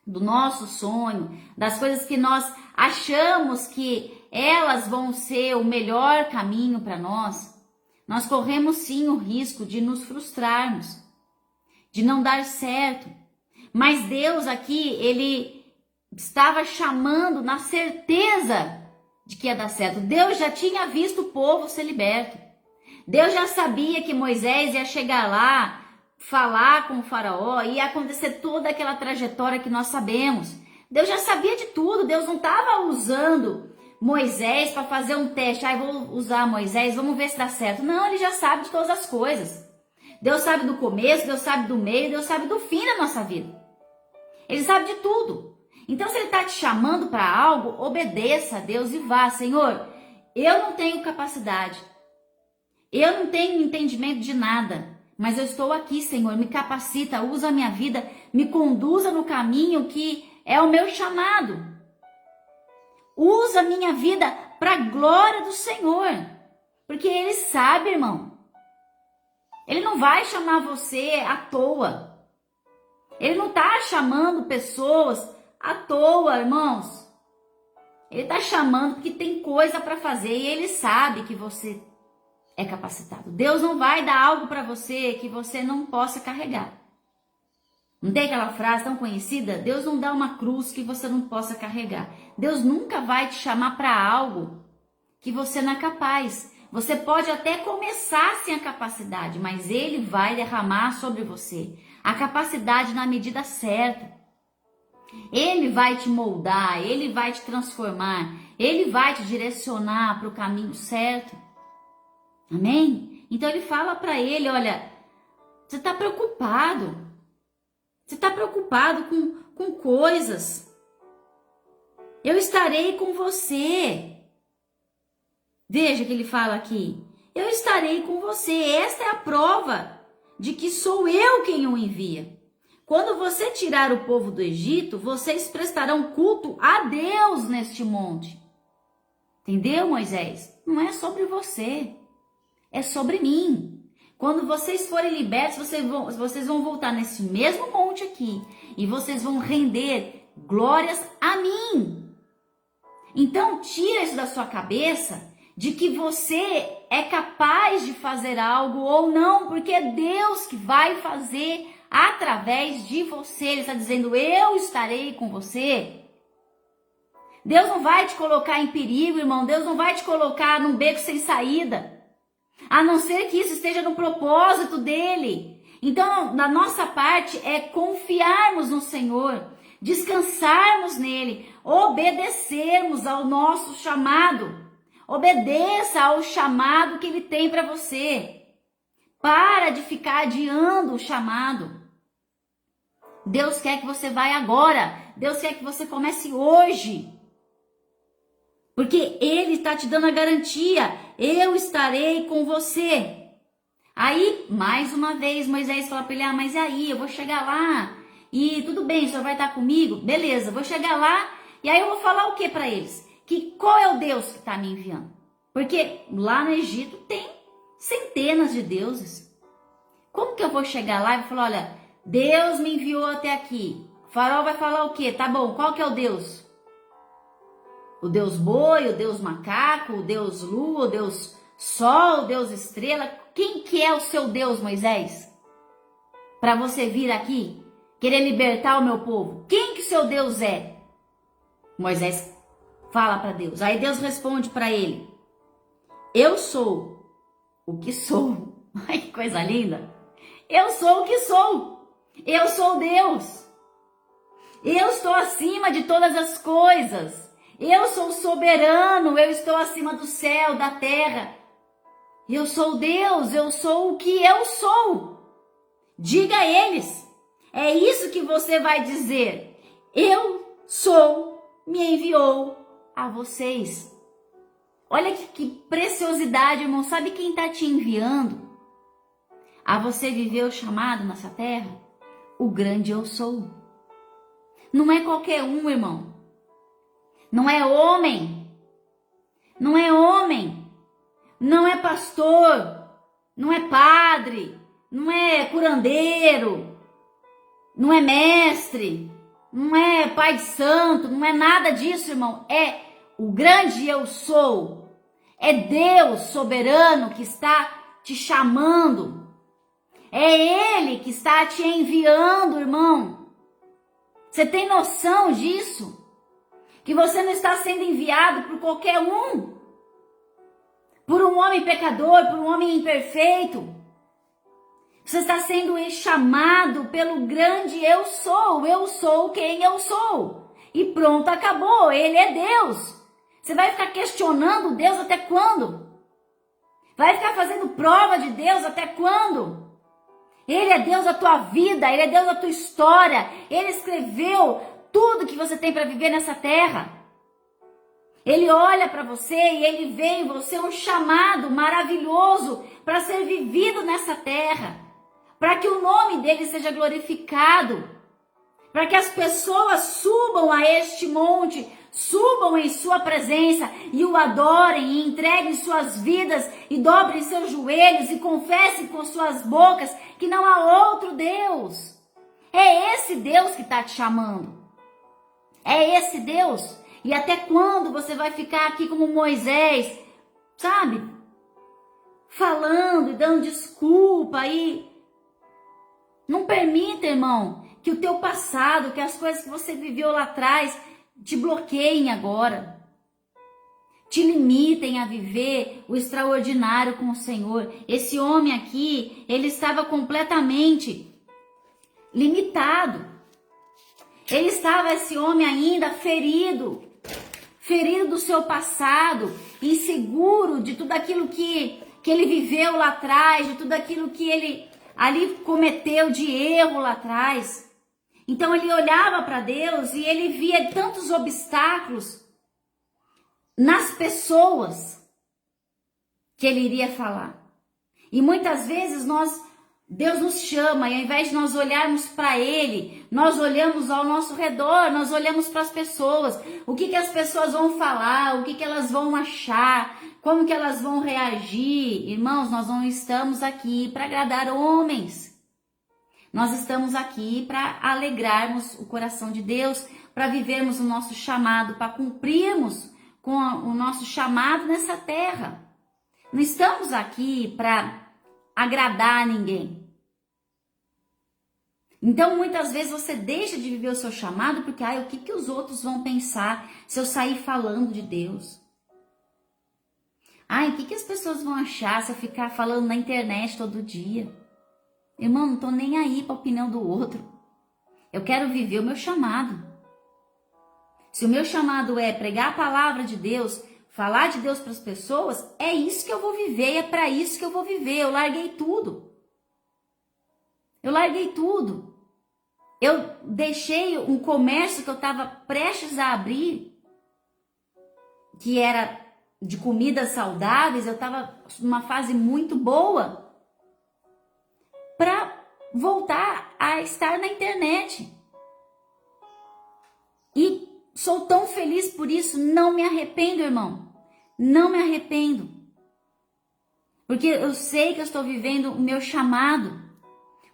do nosso sonho, das coisas que nós achamos que elas vão ser o melhor caminho para nós corremos sim o risco de nos frustrarmos, de não dar certo. Mas Deus aqui, ele estava chamando na certeza de que ia dar certo. Deus já tinha visto o povo ser liberto. Deus já sabia que Moisés ia chegar lá, falar com o faraó, ia acontecer toda aquela trajetória que nós sabemos. Deus já sabia de tudo. Deus não estava usando Moisés para fazer um teste. Vou usar Moisés, vamos ver se dá certo. Não, ele já sabe de todas as coisas. Deus sabe do começo, Deus sabe do meio, Deus sabe do fim da nossa vida. Ele sabe de tudo. Então, se ele está te chamando para algo, obedeça a Deus e vá. Senhor, eu não tenho capacidade. Eu não tenho entendimento de nada. Mas eu estou aqui, Senhor. Me capacita, usa a minha vida, me conduza no caminho que é o meu chamado. Usa a minha vida para a glória do Senhor. Porque Ele sabe, irmão. Ele não vai chamar você à toa. Ele não está chamando pessoas à toa, irmãos. Ele está chamando porque tem coisa para fazer e Ele sabe que você é capacitado. Deus não vai dar algo para você que você não possa carregar. Não tem aquela frase tão conhecida? Deus não dá uma cruz que você não possa carregar. Deus nunca vai te chamar para algo que você não é capaz. Você pode até começar sem a capacidade, mas Ele vai derramar sobre você a capacidade na medida certa. Ele vai te moldar, Ele vai te transformar, Ele vai te direcionar para o caminho certo. Amém? Então Ele fala para ele, olha, você está preocupado. Você está preocupado com coisas. Eu estarei com você. Veja que ele fala aqui. Eu estarei com você. Esta é a prova de que sou eu quem o envia. Quando você tirar o povo do Egito, vocês prestarão culto a Deus neste monte. Entendeu, Moisés? Não é sobre você. É sobre mim. Quando vocês forem libertos, vocês vão voltar nesse mesmo monte aqui. E vocês vão render glórias a mim. Então, tira isso da sua cabeça de que você é capaz de fazer algo ou não, porque é Deus que vai fazer através de você. Ele está dizendo, eu estarei com você. Deus não vai te colocar em perigo, irmão. Deus não vai te colocar num beco sem saída. A não ser que isso esteja no propósito dele. Então, da nossa parte é confiarmos no Senhor, descansarmos nele, obedecermos ao nosso chamado. Obedeça ao chamado que ele tem para você. Para de ficar adiando o chamado. Deus quer que você vá agora. Deus quer que você comece hoje. Porque Ele está te dando a garantia. Eu estarei com você. Aí, mais uma vez, Moisés fala para ele, mas e aí? Eu vou chegar lá. E tudo bem, o senhor vai estar comigo? Beleza, vou chegar lá. E aí eu vou falar o que para eles? Que qual é o Deus que está me enviando? Porque lá no Egito tem centenas de deuses. Como que eu vou chegar lá e falar, olha, Deus me enviou até aqui. O faraó vai falar o quê? Tá bom, qual que é o Deus? O Deus boi, o Deus macaco, o Deus lua, o Deus sol, o Deus estrela. Quem que é o seu Deus, Moisés? Para você vir aqui, querer libertar o meu povo. Quem que o seu Deus é? Moisés fala para Deus. Aí Deus responde para ele. Eu sou o que sou. Ai, que coisa linda. Eu sou o que sou. Eu sou Deus. Eu estou acima de todas as coisas. Eu sou soberano, eu estou acima do céu, da terra. Eu sou Deus, eu sou o que eu sou. Diga a eles. É isso que você vai dizer. Eu sou, me enviou a vocês. Olha que preciosidade, irmão. Sabe quem está te enviando a você viver o chamado nessa terra? O grande eu sou. Não é qualquer um, irmão. Não é homem, não é homem, não é pastor, não é padre, não é curandeiro, não é mestre, não é pai de santo, não é nada disso, irmão. É o grande eu sou, é Deus soberano que está te chamando, é Ele que está te enviando, irmão. Você tem noção disso? Que você não está sendo enviado por qualquer um. Por um homem pecador, por um homem imperfeito. Você está sendo chamado pelo grande eu sou quem eu sou. E pronto, acabou, ele é Deus. Você vai ficar questionando Deus até quando? Vai ficar fazendo prova de Deus até quando? Ele é Deus da tua vida, ele é Deus da tua história. Ele escreveu tudo que você tem para viver nessa terra. Ele olha para você e ele vê em você um chamado maravilhoso para ser vivido nessa terra. Para que o nome dele seja glorificado, para que as pessoas subam a este monte, subam em sua presença e o adorem e entreguem suas vidas e dobrem seus joelhos e confessem com suas bocas que não há outro Deus. É esse Deus que está te chamando. É esse Deus. E até quando você vai ficar aqui como Moisés, sabe? Falando e dando desculpa aí. Não permita, irmão, que o teu passado, que as coisas que você viveu lá atrás te bloqueiem agora. Te limitem a viver o extraordinário com o Senhor. Esse homem aqui, ele estava completamente limitado. Ele estava, esse homem ainda ferido do seu passado, inseguro de tudo aquilo que ele viveu lá atrás, de tudo aquilo que ele ali cometeu de erro lá atrás. Então ele olhava para Deus e ele via tantos obstáculos nas pessoas que ele iria falar. E muitas vezes Deus nos chama e ao invés de nós olharmos para ele, nós olhamos ao nosso redor, nós olhamos para as pessoas. O que as pessoas vão falar, o que elas vão achar, como que elas vão reagir. Irmãos, nós não estamos aqui para agradar homens. Nós estamos aqui para alegrarmos o coração de Deus, para vivermos o nosso chamado, para cumprirmos com o nosso chamado nessa terra. Não estamos aqui para agradar ninguém. Então, muitas vezes você deixa de viver o seu chamado porque, o que os outros vão pensar se eu sair falando de Deus? O que as pessoas vão achar se eu ficar falando na internet todo dia? Irmão, não tô nem aí para a opinião do outro. Eu quero viver o meu chamado. Se o meu chamado é pregar a palavra de Deus, falar de Deus para as pessoas, é isso que eu vou viver, é para isso que eu vou viver. Eu larguei tudo. Eu deixei um comércio que eu estava prestes a abrir, que era de comidas saudáveis, eu estava numa fase muito boa, para voltar a estar na internet. E sou tão feliz por isso, não me arrependo, irmão. Não me arrependo. Porque eu sei que eu estou vivendo o meu chamado.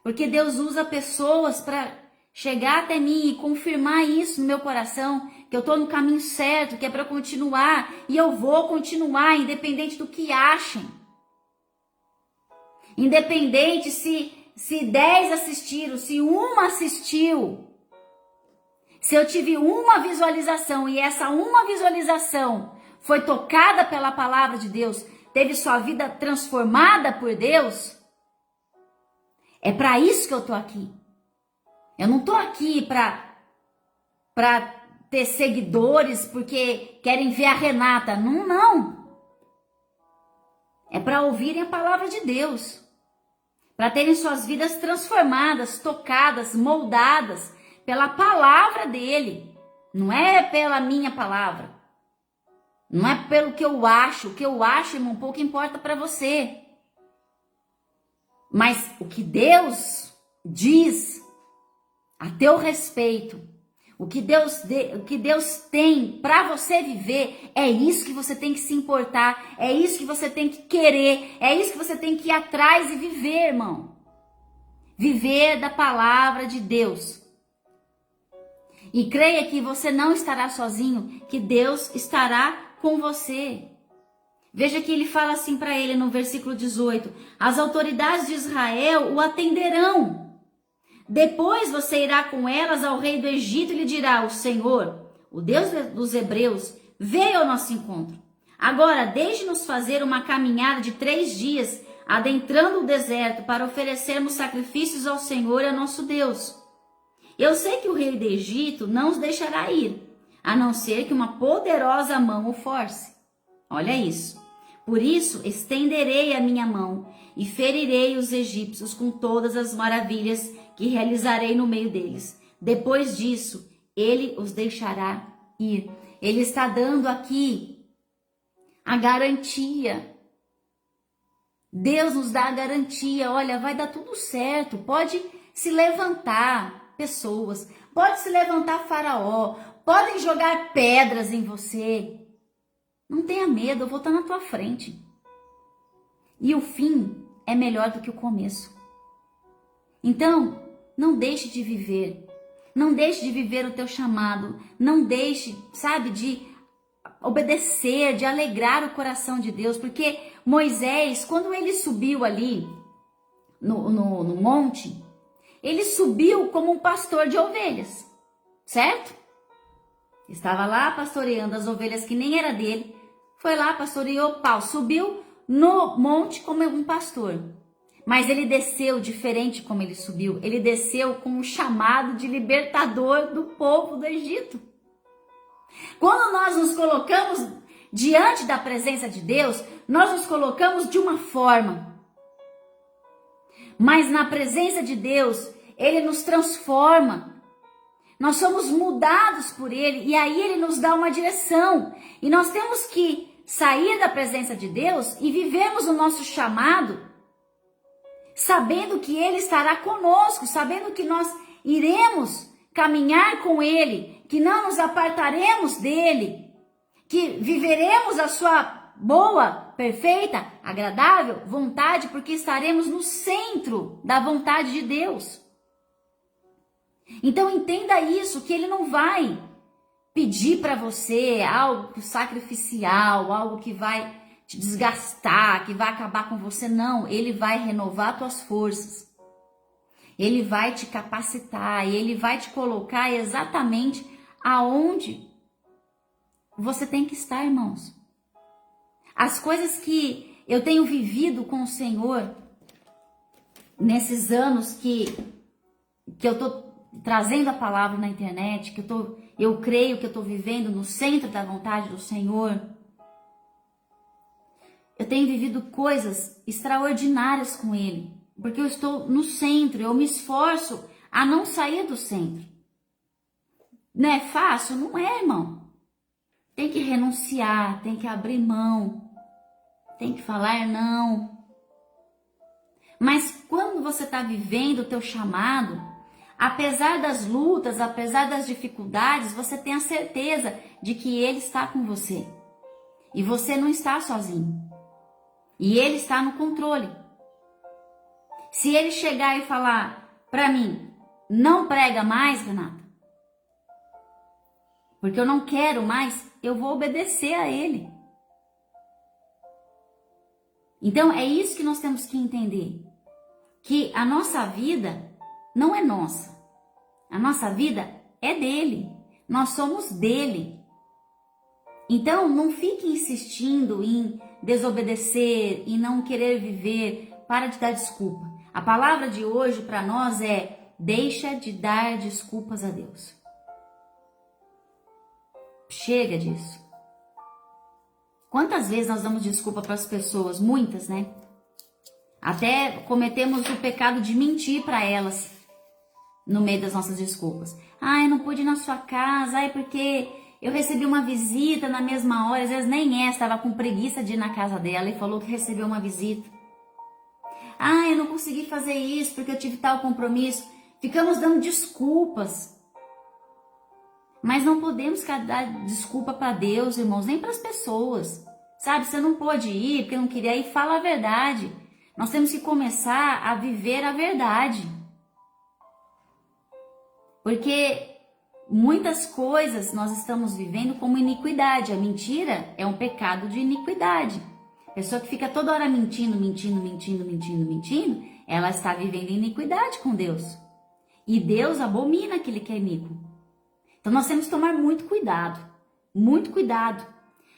Porque Deus usa pessoas para chegar até mim e confirmar isso no meu coração, que eu estou no caminho certo, que é para continuar, e eu vou continuar, independente do que achem. Independente se 10 assistiram, se uma assistiu, se eu tive uma visualização e essa uma visualização foi tocada pela palavra de Deus, teve sua vida transformada por Deus, é para isso que eu tô aqui. Eu não tô aqui para ter seguidores porque querem ver a Renata. Não. É para ouvirem a palavra de Deus. Para terem suas vidas transformadas, tocadas, moldadas pela palavra dele. Não é pela minha palavra. Não é pelo que eu acho. O que eu acho, irmão, pouco importa para você. Mas o que Deus diz a teu respeito, o que Deus tem para você viver, é isso que você tem que se importar, é isso que você tem que querer, é isso que você tem que ir atrás e viver, irmão. Viver da palavra de Deus. E creia que você não estará sozinho, que Deus estará com você. Veja que ele fala assim para ele no versículo 18: as autoridades de Israel o atenderão. Depois você irá com elas ao rei do Egito e lhe dirá: o Senhor, o Deus dos hebreus, veio ao nosso encontro. Agora, deixe-nos fazer uma caminhada de 3 dias, adentrando o deserto, para oferecermos sacrifícios ao Senhor e ao nosso Deus. Eu sei que o rei do Egito não os deixará ir, a não ser que uma poderosa mão o force. Olha isso. Por isso, estenderei a minha mão e ferirei os egípcios com todas as maravilhas que realizarei no meio deles. Depois disso, ele os deixará ir. Ele está dando aqui a garantia. Deus nos dá a garantia. Olha, vai dar tudo certo. Pode se levantar pessoas. Pode se levantar Faraó. Podem jogar pedras em você. Não tenha medo, eu vou estar na tua frente. E o fim é melhor do que o começo. Então, não deixe de viver. Não deixe de viver o teu chamado. Não deixe, sabe, de obedecer, de alegrar o coração de Deus. Porque Moisés, quando ele subiu ali no monte, ele subiu como um pastor de ovelhas, certo? Estava lá pastoreando as ovelhas que nem era dele. Foi lá, pastoreou, subiu no monte como um pastor. Mas ele desceu diferente como ele subiu. Ele desceu com um chamado de libertador do povo do Egito. Quando nós nos colocamos diante da presença de Deus, nós nos colocamos de uma forma. Mas na presença de Deus, Ele nos transforma. Nós somos mudados por Ele e aí Ele nos dá uma direção. E nós temos que sair da presença de Deus e vivermos o nosso chamado, sabendo que Ele estará conosco, sabendo que nós iremos caminhar com Ele, que não nos apartaremos dEle, que viveremos a sua boa, perfeita, agradável vontade, porque estaremos no centro da vontade de Deus. Então entenda isso, que Ele não vai pedir para você algo sacrificial, algo que vai te desgastar, que vai acabar com você. Não, Ele vai renovar tuas forças. Ele vai te capacitar, Ele vai te colocar exatamente aonde você tem que estar, irmãos. As coisas que eu tenho vivido com o Senhor nesses anos que eu tô trazendo a palavra na internet, que eu creio que eu tô vivendo no centro da vontade do Senhor. Eu tenho vivido coisas extraordinárias com Ele, porque eu estou no centro, eu me esforço a não sair do centro. Não é fácil? Não é, irmão. Tem que renunciar, tem que abrir mão, tem que falar não. Mas quando você está vivendo o teu chamado, apesar das lutas, apesar das dificuldades, você tem a certeza de que Ele está com você. E você não está sozinho. E Ele está no controle. Se Ele chegar e falar para mim, não prega mais, Renata, porque eu não quero mais, eu vou obedecer a Ele. Então é isso que nós temos que entender. Que a nossa vida não é nossa. A nossa vida é dele. Nós somos dele. Então não fique insistindo em desobedecer e não querer viver. Para de dar desculpa. A palavra de hoje para nós é: deixa de dar desculpas a Deus. Chega disso. Quantas vezes nós damos desculpa para as pessoas? Muitas, né? Até cometemos o pecado de mentir para elas no meio das nossas desculpas. Eu não pude ir na sua casa, porque eu recebi uma visita na mesma hora, às vezes nem estava com preguiça de ir na casa dela e falou que recebeu uma visita. Eu não consegui fazer isso porque eu tive tal compromisso. Ficamos dando desculpas. Mas não podemos dar desculpa para Deus, irmãos, nem para as pessoas. Sabe, você não pôde ir porque não queria ir, fala a verdade. Nós temos que começar a viver a verdade. Porque muitas coisas nós estamos vivendo como iniquidade. A mentira é um pecado de iniquidade. A pessoa que fica toda hora mentindo, ela está vivendo iniquidade com Deus. E Deus abomina aquele que é iníquo. Então nós temos que tomar muito cuidado, muito cuidado.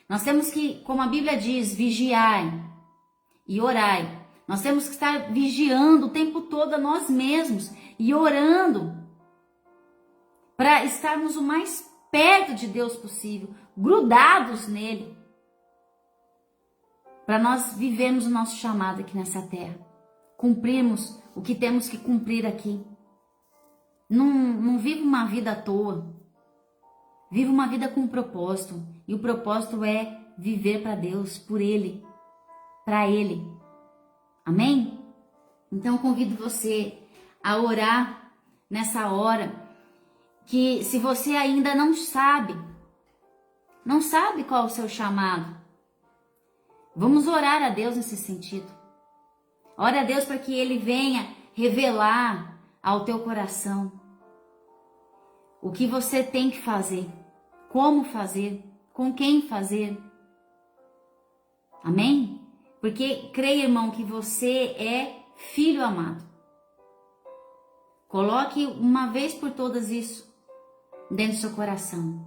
Nós temos que, como a Bíblia diz, vigiai e orai. Nós temos que estar vigiando o tempo todo a nós mesmos e orando para estarmos o mais perto de Deus possível, grudados nele, para nós vivermos o nosso chamado aqui nessa terra, cumprirmos o que temos que cumprir aqui. Não viva uma vida à toa, viva uma vida com um propósito, e o propósito é viver para Deus, por Ele, para Ele. Amém? Então eu convido você a orar nessa hora, que se você ainda não sabe qual é o seu chamado, vamos orar a Deus nesse sentido. Ore a Deus para que Ele venha revelar ao teu coração o que você tem que fazer, como fazer, com quem fazer. Amém? Porque creia, irmão, que você é filho amado. Coloque uma vez por todas isso dentro do seu coração.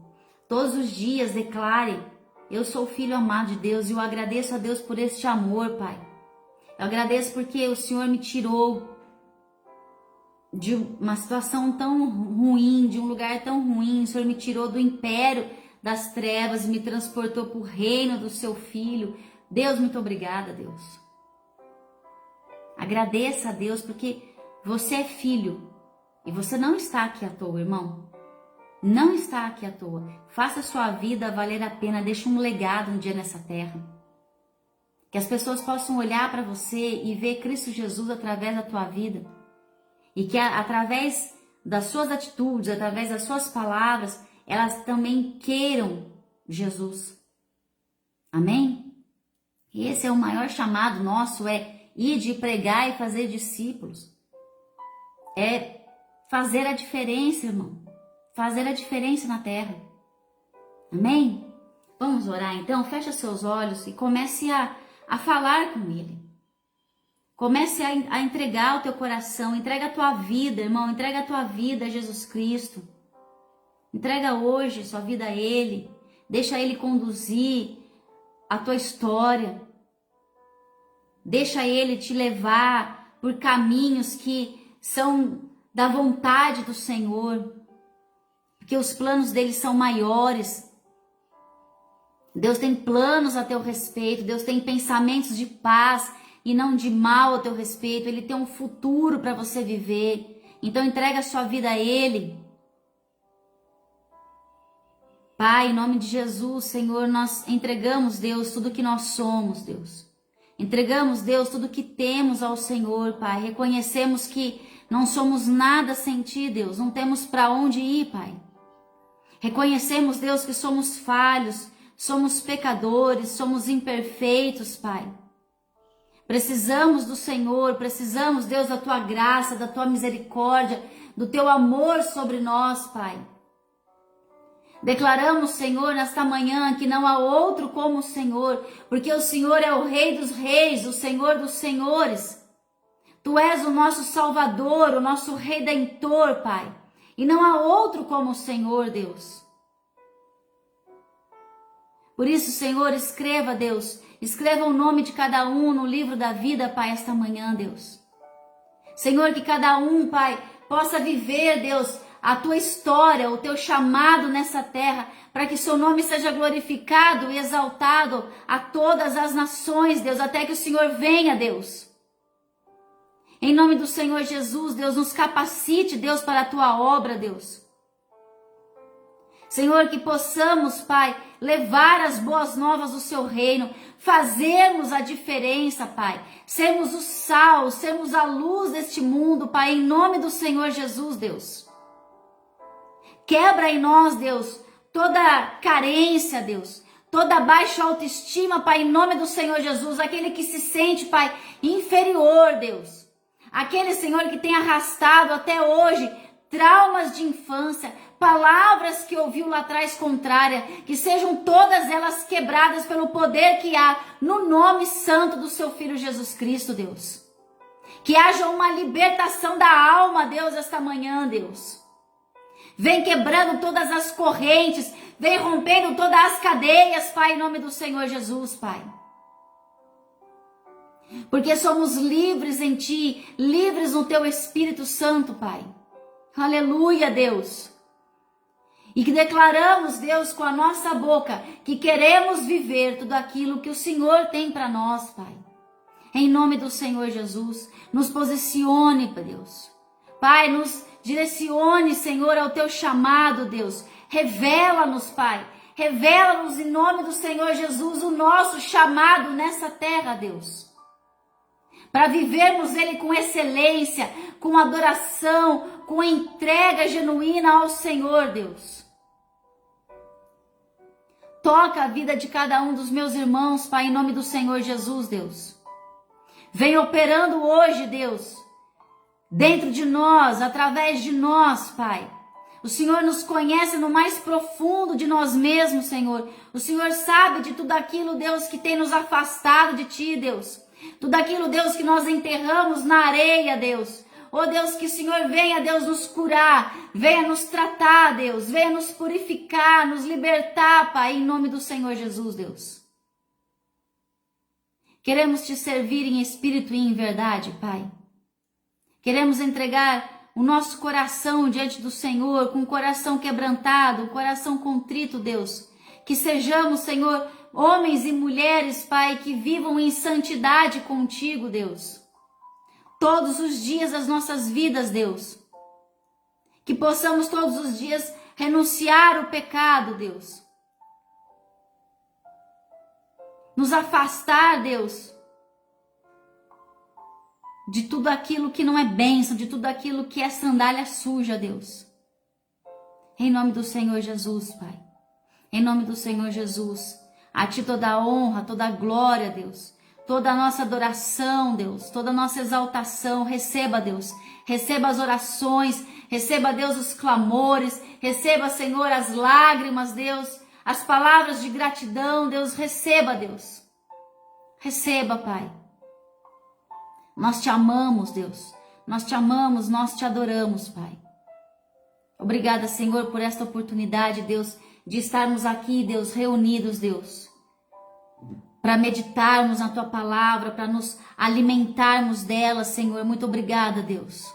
Todos os dias declare: eu sou filho amado de Deus, e eu agradeço a Deus por este amor, Pai. Eu agradeço porque o Senhor me tirou de uma situação tão ruim, de um lugar tão ruim. O Senhor me tirou do império das trevas e me transportou para o reino do seu Filho. Deus, muito obrigada, Deus. Agradeça a Deus porque você é filho e você não está aqui à toa, irmão. Não está aqui à toa. Faça a sua vida valer a pena. Deixe um legado um dia nessa terra. Que as pessoas possam olhar para você e ver Cristo Jesus através da tua vida. E que através das suas atitudes, através das suas palavras, elas também queiram Jesus. Amém? E esse é o maior chamado nosso, é ir de pregar e fazer discípulos. É fazer a diferença, irmão. Fazer a diferença na terra. Amém? Vamos orar então? Fecha seus olhos e comece a falar com Ele. Comece a entregar o teu coração. Entrega a tua vida, irmão. Entrega a tua vida a Jesus Cristo. Entrega hoje sua vida a Ele. Deixa Ele conduzir a tua história. Deixa Ele te levar por caminhos que são da vontade do Senhor. Porque os planos dele são maiores. Deus tem planos a teu respeito. Deus tem pensamentos de paz e não de mal a teu respeito. Ele tem um futuro para você viver. Então entrega a sua vida a Ele. Pai, em nome de Jesus, Senhor, nós entregamos, Deus, tudo que nós somos, Deus. Entregamos, Deus, tudo que temos ao Senhor, Pai. Reconhecemos que não somos nada sem Ti, Deus. Não temos para onde ir, Pai. Reconhecemos, Deus, que somos falhos, somos pecadores, somos imperfeitos, Pai. Precisamos do Senhor, precisamos, Deus, da Tua graça, da Tua misericórdia, do Teu amor sobre nós, Pai. Declaramos, Senhor, nesta manhã que não há outro como o Senhor, porque o Senhor é o Rei dos Reis, o Senhor dos Senhores. Tu és o nosso Salvador, o nosso Redentor, Pai. E não há outro como o Senhor, Deus. Por isso, Senhor, escreva, Deus. Escreva o nome de cada um no livro da vida, Pai, esta manhã, Deus. Senhor, que cada um, Pai, possa viver, Deus, a Tua história, o Teu chamado nessa terra, para que Seu nome seja glorificado e exaltado a todas as nações, Deus, até que o Senhor venha, Deus. Em nome do Senhor Jesus, Deus, nos capacite, Deus, para a Tua obra, Deus. Senhor, que possamos, Pai, levar as boas novas do Seu reino, fazermos a diferença, Pai. Sermos o sal, sermos a luz deste mundo, Pai, em nome do Senhor Jesus, Deus. Quebra em nós, Deus, toda carência, Deus. Toda baixa autoestima, Pai, em nome do Senhor Jesus. Aquele que se sente, Pai, inferior, Deus. Aquele, Senhor, que tem arrastado até hoje traumas de infância, palavras que ouviu lá atrás contrária, que sejam todas elas quebradas pelo poder que há no nome santo do Seu Filho Jesus Cristo, Deus. Que haja uma libertação da alma, Deus, esta manhã, Deus. Vem quebrando todas as correntes, vem rompendo todas as cadeias, Pai, em nome do Senhor Jesus, Pai. Porque somos livres em Ti, livres no Teu Espírito Santo, Pai. Aleluia, Deus. E que declaramos, Deus, com a nossa boca, que queremos viver tudo aquilo que o Senhor tem para nós, Pai. Em nome do Senhor Jesus, nos posicione, Deus. Pai, nos direcione, Senhor, ao Teu chamado, Deus. Revela-nos, Pai. Revela-nos em nome do Senhor Jesus o nosso chamado nessa terra, Deus. Para vivermos Ele com excelência, com adoração, com entrega genuína ao Senhor, Deus. Toca a vida de cada um dos meus irmãos, Pai, em nome do Senhor Jesus, Deus. Vem operando hoje, Deus, dentro de nós, através de nós, Pai. O Senhor nos conhece no mais profundo de nós mesmos, Senhor. O Senhor sabe de tudo aquilo, Deus, que tem nos afastado de Ti, Deus. Tudo aquilo, Deus, que nós enterramos na areia, Deus. Oh, Deus, que o Senhor venha, Deus, nos curar. Venha nos tratar, Deus. Venha nos purificar, nos libertar, Pai, em nome do Senhor Jesus, Deus. Queremos Te servir em espírito e em verdade, Pai. Queremos entregar o nosso coração diante do Senhor, com o coração quebrantado, o coração contrito, Deus. Que sejamos, Senhor, homens e mulheres, Pai, que vivam em santidade contigo, Deus. Todos os dias das nossas vidas, Deus. Que possamos todos os dias renunciar ao pecado, Deus. Nos afastar, Deus, de tudo aquilo que não é bênção, de tudo aquilo que é sandália suja, Deus. Em nome do Senhor Jesus, Pai. Em nome do Senhor Jesus. A Ti toda a honra, toda a glória, Deus. Toda a nossa adoração, Deus. Toda a nossa exaltação. Receba, Deus. Receba as orações. Receba, Deus, os clamores. Receba, Senhor, as lágrimas, Deus. As palavras de gratidão, Deus. Receba, Deus. Receba, Pai. Nós Te amamos, Deus. Nós Te amamos, nós Te adoramos, Pai. Obrigada, Senhor, por esta oportunidade, Deus, de estarmos aqui, Deus, reunidos, Deus, para meditarmos na Tua palavra, para nos alimentarmos dela, Senhor. Muito obrigada, Deus.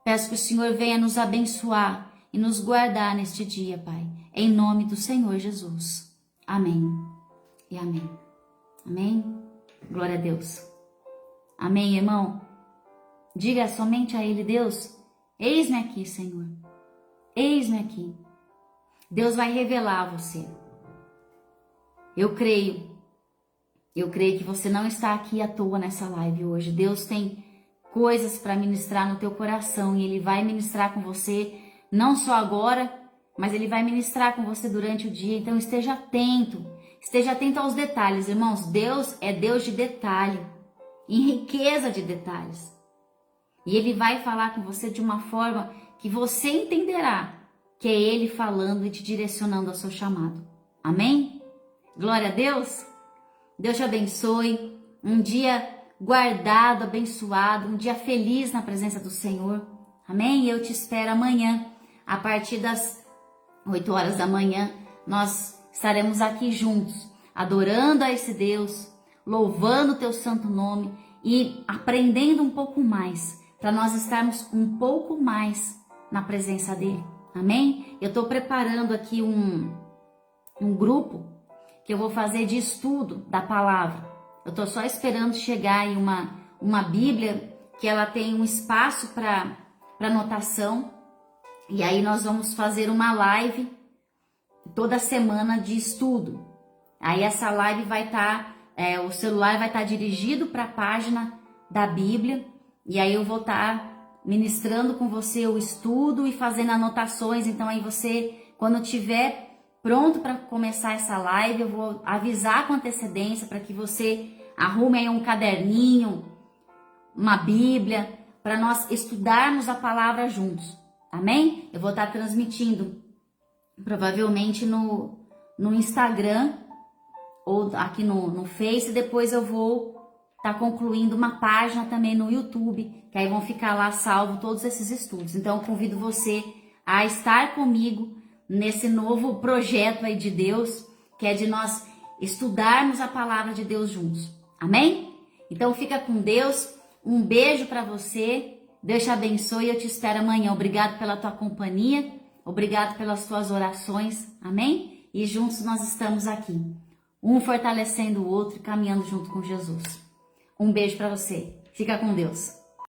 Peço que o Senhor venha nos abençoar e nos guardar neste dia, Pai, em nome do Senhor Jesus. Amém e amém. Amém. Glória a Deus. Amém, irmão. Diga somente a Ele, Deus, eis-me aqui, Senhor. Eis-me aqui. Deus vai revelar a você. Eu creio que você não está aqui à toa nessa live hoje. Deus tem coisas para ministrar no teu coração e Ele vai ministrar com você, não só agora, mas Ele vai ministrar com você durante o dia. Então esteja atento aos detalhes, irmãos. Deus é Deus de detalhe, em riqueza de detalhes. E Ele vai falar com você de uma forma que você entenderá que é Ele falando e te direcionando ao seu chamado. Amém? Glória a Deus. Deus te abençoe. Um dia guardado, abençoado, um dia feliz na presença do Senhor. Amém? Eu te espero amanhã, a partir das 8 horas da manhã. Nós estaremos aqui juntos, adorando a esse Deus, louvando o teu santo nome e aprendendo um pouco mais, para nós estarmos um pouco mais na presença dele. Amém? Eu estou preparando aqui um grupo que eu vou fazer de estudo da palavra. Eu estou só esperando chegar em uma Bíblia que ela tem um espaço para anotação. E aí nós vamos fazer uma live toda semana de estudo. Aí essa live vai estar, o celular vai estar dirigido para a página da Bíblia. E aí eu vou estar ministrando com você o estudo e fazendo anotações. Então aí você, quando tiver pronto para começar essa live, eu vou avisar com antecedência para que você arrume aí um caderninho, uma Bíblia, para nós estudarmos a palavra juntos. Amém? Eu vou estar transmitindo provavelmente no Instagram ou aqui no Face. Depois eu vou estar concluindo uma página também no YouTube, que aí vão ficar lá salvo todos esses estudos. Então eu convido você a estar comigo nesse novo projeto aí de Deus, que é de nós estudarmos a palavra de Deus juntos. Amém? Então fica com Deus. Um beijo para você. Deus te abençoe e eu te espero amanhã. Obrigado pela tua companhia. Obrigado pelas tuas orações. Amém? E juntos nós estamos aqui. Um fortalecendo o outro e caminhando junto com Jesus. Um beijo para você. Fica com Deus.